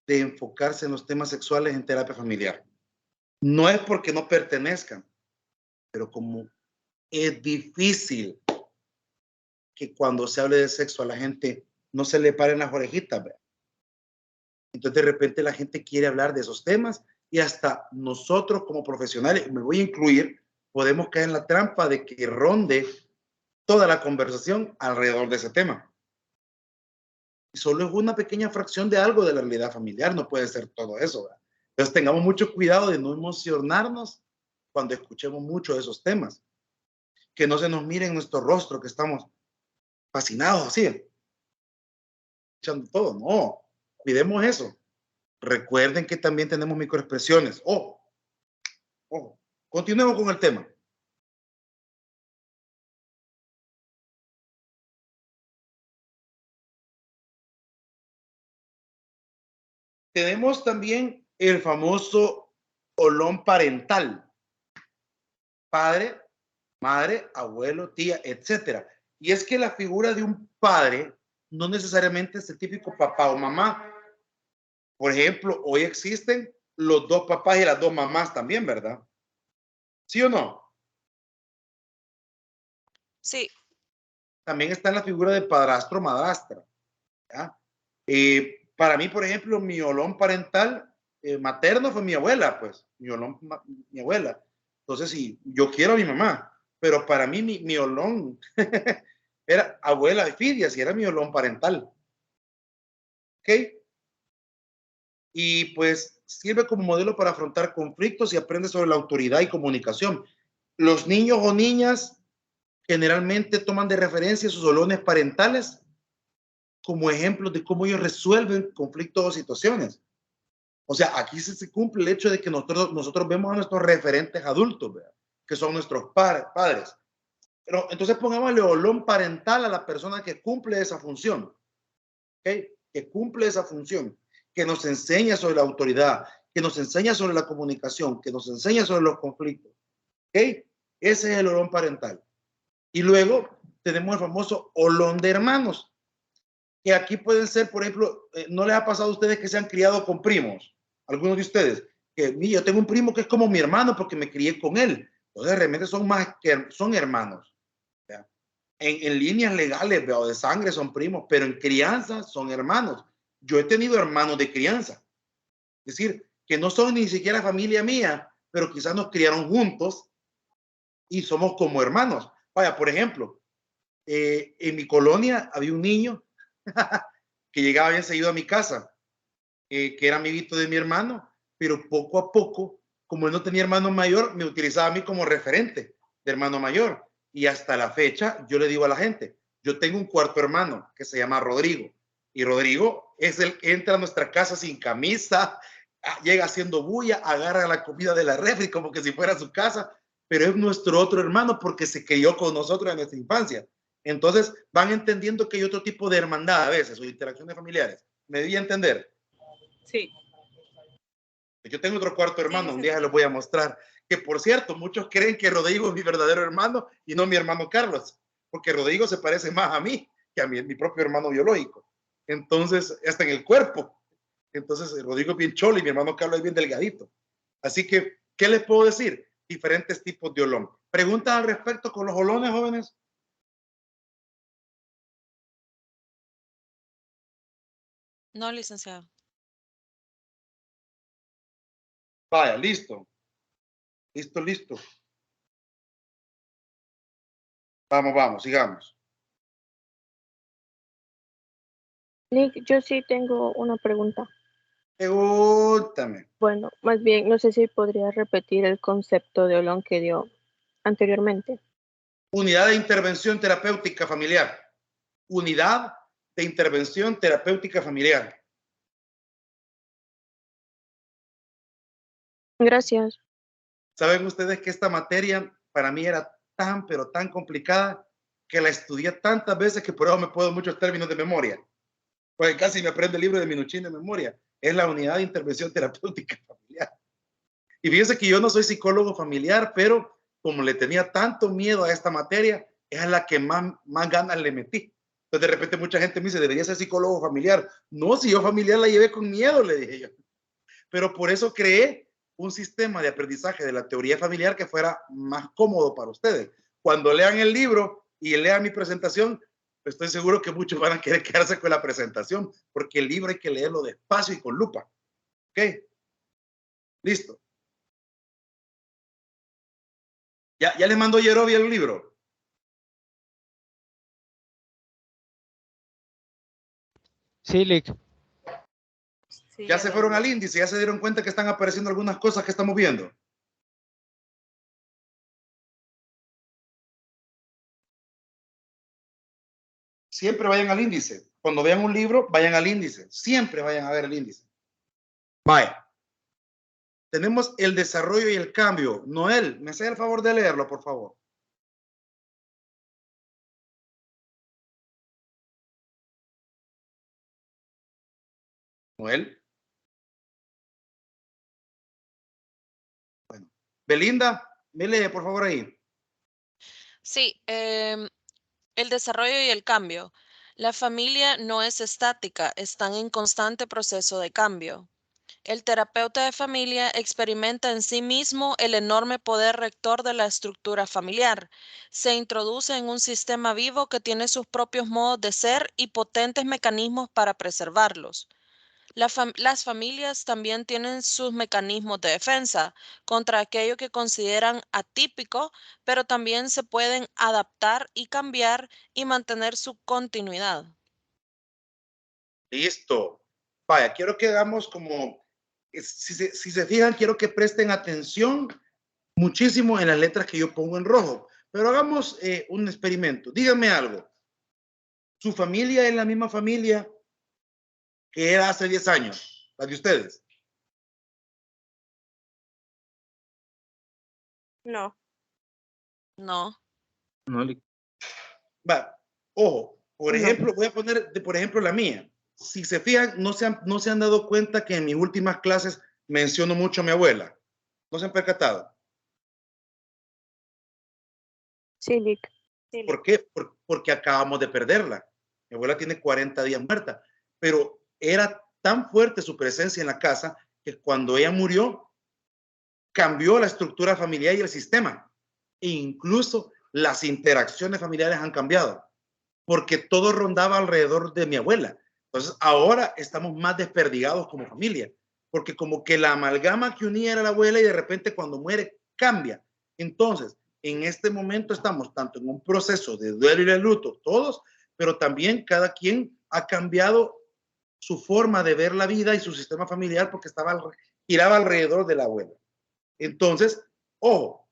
de enfocarse en los temas sexuales en terapia familiar. No es porque no pertenezcan, pero como es difícil que cuando se hable de sexo a la gente no se le paren las orejitas, ¿verdad? Entonces de repente la gente quiere hablar de esos temas y hasta nosotros como profesionales, me voy a incluir, podemos caer en la trampa de que ronde toda la conversación alrededor de ese tema. Y solo es una pequeña fracción de algo de la realidad familiar, no puede ser todo eso, ¿verdad? Entonces tengamos mucho cuidado de no emocionarnos cuando escuchemos mucho de esos temas. Que no se nos mire en nuestro rostro que estamos fascinados así, echando todo. No, cuidemos eso. Recuerden que también tenemos microexpresiones. Continuemos con el tema. Tenemos también el famoso olón parental. Padre, madre, abuelo, tía, etcétera. Y es que la figura de un padre no necesariamente es el típico papá o mamá. Por ejemplo, hoy existen los dos papás y las dos mamás también, ¿verdad? ¿Sí o no? Sí. También está en la figura de padrastro, madrastra. ¿Ya? Para mí, por ejemplo, mi olón parental materno fue mi abuela, pues, mi abuela. Entonces, sí, yo quiero a mi mamá, pero para mí mi olón era abuela de Fidias y era mi olón parental. ¿Ok? Y pues sirve como modelo para afrontar conflictos y aprende sobre la autoridad y comunicación. Los niños o niñas generalmente toman de referencia sus olones parentales como ejemplos de cómo ellos resuelven conflictos o situaciones. O sea, aquí se cumple el hecho de que nosotros vemos a nuestros referentes adultos, ¿verdad? Que son nuestros padres. Pero entonces pongámosle olón parental a la persona que cumple esa función, ¿okay? Que cumple esa función, que nos enseña sobre la autoridad, que nos enseña sobre la comunicación, que nos enseña sobre los conflictos. ¿Okay? Ese es el olón parental. Y luego tenemos el famoso olón de hermanos, que aquí pueden ser, por ejemplo, ¿no les ha pasado a ustedes que se han criado con primos? Algunos de ustedes, que yo tengo un primo que es como mi hermano porque me crié con él. Entonces realmente son más que son hermanos. En líneas legales, veo, de sangre son primos, pero en crianza son hermanos. Yo he tenido hermanos de crianza. Es decir, que no son ni siquiera familia mía, pero quizás nos criaron juntos y somos como hermanos. Vaya, por ejemplo, en mi colonia había un niño que llegaba bien seguido a mi casa, que era amiguito de mi hermano, pero poco a poco, como él no tenía hermano mayor, me utilizaba a mí como referente de hermano mayor. Y hasta la fecha, yo le digo a la gente, yo tengo un cuarto hermano que se llama Rodrigo. Y Rodrigo es el que entra a nuestra casa sin camisa, llega haciendo bulla, agarra la comida de la refri como que si fuera su casa, pero es nuestro otro hermano porque se crió con nosotros en nuestra infancia. Entonces van entendiendo que hay otro tipo de hermandad a veces, o interacciones familiares. ¿Me debía entender? Sí. Yo tengo otro cuarto hermano, un día se los voy a mostrar. Que por cierto, muchos creen que Rodrigo es mi verdadero hermano y no mi hermano Carlos, porque Rodrigo se parece más a mí que a mi propio hermano biológico. Entonces, hasta en el cuerpo. Entonces, Rodrigo es bien cholo y mi hermano Carlos es bien delgadito. Así que, ¿qué les puedo decir? Diferentes tipos de olón. ¿Preguntas al respecto con los olones, jóvenes? No, licenciado. Vaya, listo. Listo. Vamos, sigamos. Nick, yo sí tengo una pregunta. Pregúntame. Bueno, más bien, no sé si podría repetir el concepto de olón que dio anteriormente. Unidad de intervención terapéutica familiar. Unidad de intervención terapéutica familiar. Gracias. Saben ustedes que esta materia para mí era tan, pero tan complicada que la estudié tantas veces que por eso me puedo muchos términos de memoria. Pues casi me aprendo el libro de Minuchín de memoria. Es la unidad de intervención terapéutica familiar. Y fíjense que yo no soy psicólogo familiar, pero como le tenía tanto miedo a esta materia, es a la que más ganas le metí. Entonces de repente mucha gente me dice, debería ser psicólogo familiar. No, si yo familiar la llevé con miedo, le dije yo. Pero por eso creé un sistema de aprendizaje de la teoría familiar que fuera más cómodo para ustedes. Cuando lean el libro y lean mi presentación, estoy seguro que muchos van a querer quedarse con la presentación, porque el libro hay que leerlo despacio y con lupa. ¿Ok? Listo. ¿Ya les mandó Yerobi el libro? Sí, Lick. Sí, Ya se fueron al índice, ya se dieron cuenta que están apareciendo algunas cosas que estamos viendo. Siempre vayan al índice. Cuando vean un libro, vayan al índice. Siempre vayan a ver el índice. Vaya. Tenemos el desarrollo y el cambio. Noel, ¿me hace el favor de leerlo, por favor? Noel. Bueno. Belinda, me lee, por favor, ahí. Sí, el desarrollo y el cambio. La familia no es estática, están en constante proceso de cambio. El terapeuta de familia experimenta en sí mismo el enorme poder rector de la estructura familiar. Se introduce en un sistema vivo que tiene sus propios modos de ser y potentes mecanismos para preservarlos. Las familias también tienen sus mecanismos de defensa contra aquello que consideran atípico, pero también se pueden adaptar y cambiar y mantener su continuidad. Listo. Vaya, quiero que hagamos como, si se fijan, quiero que presten atención muchísimo en las letras que yo pongo en rojo. Pero hagamos un experimento. Díganme algo. ¿Su familia es la misma familia que era hace 10 años? ¿La de ustedes? No. No. No, Va, ojo, por ejemplo, voy a poner, por ejemplo, la mía. Si se fijan, no se han dado cuenta que en mis últimas clases menciono mucho a mi abuela. ¿No se han percatado? Sí, Lick. ¿Por qué? Porque acabamos de perderla. Mi abuela tiene 40 días muerta, pero era tan fuerte su presencia en la casa que cuando ella murió, cambió la estructura familiar y el sistema. E incluso las interacciones familiares han cambiado, porque todo rondaba alrededor de mi abuela. Entonces, ahora estamos más desperdigados como familia, porque como que la amalgama que unía era la abuela y de repente cuando muere cambia. Entonces, en este momento estamos tanto en un proceso de duelo y de luto, todos, pero también cada quien ha cambiado su forma de ver la vida y su sistema familiar porque giraba alrededor de la abuela. Entonces, ojo,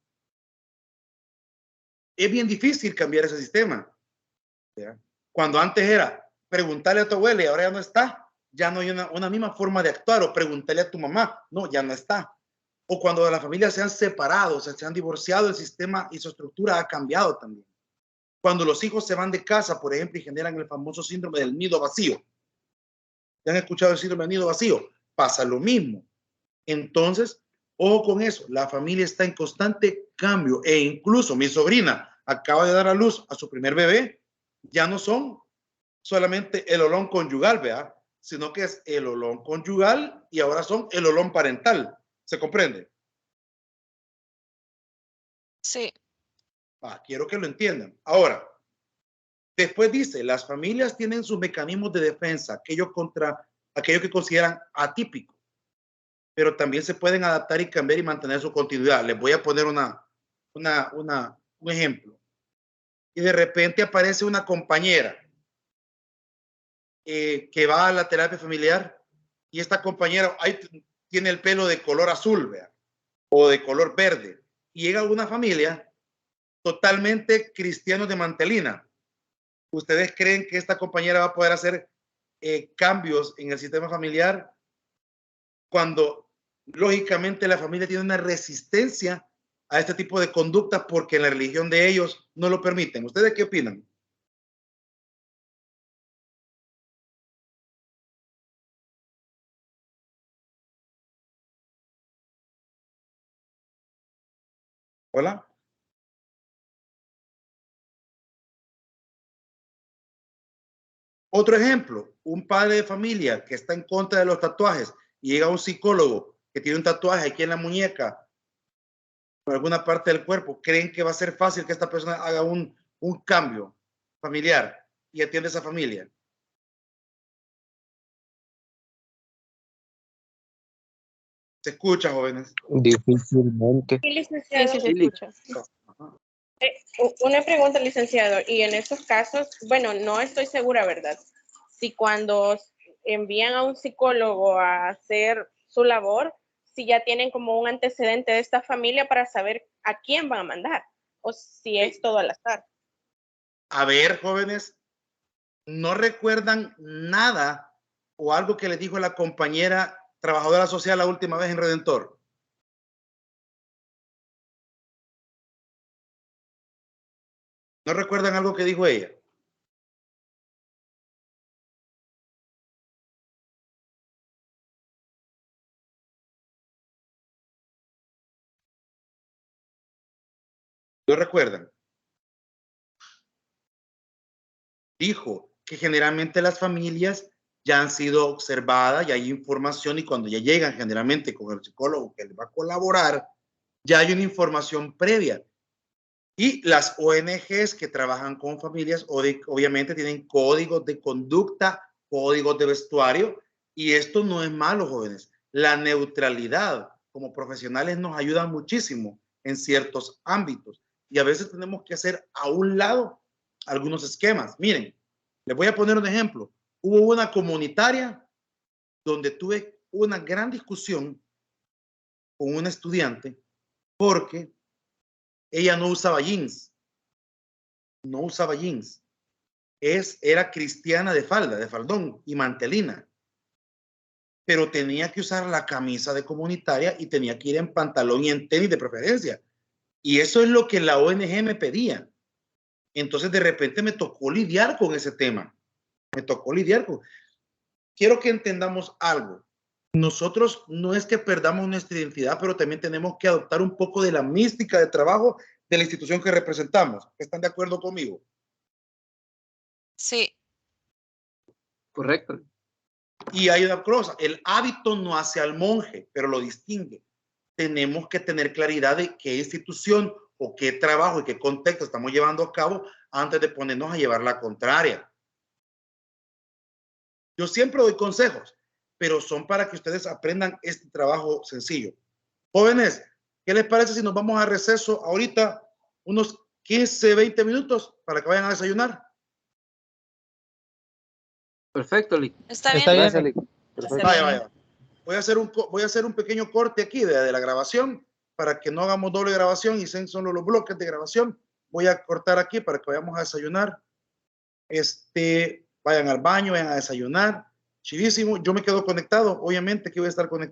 es bien difícil cambiar ese sistema. ¿Ya? Cuando antes era preguntarle a tu abuela y ahora ya no está, ya no hay una misma forma de actuar, o preguntarle a tu mamá, no, ya no está. O cuando las familias se han separado, se han divorciado, el sistema y su estructura ha cambiado también. Cuando los hijos se van de casa, por ejemplo, y generan el famoso síndrome del nido vacío. ¿Ya han escuchado el síndrome del nido vacío? Pasa lo mismo. Entonces, ojo con eso, la familia está en constante cambio e incluso mi sobrina acaba de dar a luz a su primer bebé, ya no son solamente el olón conyugal, ¿verdad? Sino que es el olón conyugal y ahora son el olón parental. ¿Se comprende? Sí. Quiero que lo entiendan. Ahora, después dice, las familias tienen sus mecanismos de defensa, aquello que consideran atípico, pero también se pueden adaptar y cambiar y mantener su continuidad. Les voy a poner un ejemplo. Y de repente aparece una compañera que va a la terapia familiar y esta compañera ahí tiene el pelo de color azul, ¿vea? O de color verde. Y llega una familia totalmente cristianos de mantelina. ¿Ustedes creen que esta compañera va a poder hacer cambios en el sistema familiar cuando lógicamente la familia tiene una resistencia a este tipo de conductas porque en la religión de ellos no lo permiten? ¿Ustedes qué opinan? Hola. Otro ejemplo, un padre de familia que está en contra de los tatuajes y llega a un psicólogo que tiene un tatuaje aquí en la muñeca o en alguna parte del cuerpo. ¿Creen que va a ser fácil que esta persona haga un cambio familiar y atienda a esa familia? ¿Se escucha, jóvenes? Difícilmente. Sí, licenciado. Sí, se escucha. Una pregunta, licenciado, y en esos casos, bueno, no estoy segura, ¿verdad? Si cuando envían a un psicólogo a hacer su labor, si ya tienen como un antecedente de esta familia para saber a quién van a mandar, o si es todo al azar. A ver, jóvenes, ¿no recuerdan nada o algo que les dijo la compañera trabajadora social la última vez en Redentor? ¿No recuerdan algo que dijo ella? ¿Lo recuerdan? Dijo que generalmente las familias ya han sido observadas, ya hay información y cuando ya llegan generalmente con el psicólogo que les va a colaborar, ya hay una información previa. Y las ONGs que trabajan con familias obviamente tienen códigos de conducta, códigos de vestuario, y esto no es malo, jóvenes. La neutralidad como profesionales nos ayuda muchísimo en ciertos ámbitos y a veces tenemos que hacer a un lado algunos esquemas. Miren, les voy a poner un ejemplo. Hubo una comunitaria donde tuve una gran discusión con una estudiante porque ella no usaba jeans. No usaba jeans. Era cristiana de falda, de faldón y mantelina. Pero tenía que usar la camisa de comunitaria y tenía que ir en pantalón y en tenis de preferencia. Y eso es lo que la ONG me pedía. Entonces de repente me tocó lidiar con ese tema. Quiero que entendamos algo. Nosotros no es que perdamos nuestra identidad, pero también tenemos que adoptar un poco de la mística de trabajo de la institución que representamos. ¿Están de acuerdo conmigo? Sí. Correcto. Y hay una cosa, el hábito no hace al monje, pero lo distingue. Tenemos que tener claridad de qué institución o qué trabajo y qué contexto estamos llevando a cabo antes de ponernos a llevar la contraria. Yo siempre doy consejos, pero son para que ustedes aprendan este trabajo sencillo. Jóvenes, ¿qué les parece si nos vamos a receso ahorita unos 15, 20 minutos para que vayan a desayunar? Perfecto, Lick. Está bien. Gracias, Lick. Perfecto. Vaya. Voy a hacer un pequeño corte aquí de la grabación para que no hagamos doble grabación y sean solo los bloques de grabación. Voy a cortar aquí para que vayamos a desayunar. Vayan al baño, vayan a desayunar. Chivísimo. Yo me quedo conectado. Obviamente que voy a estar conectado.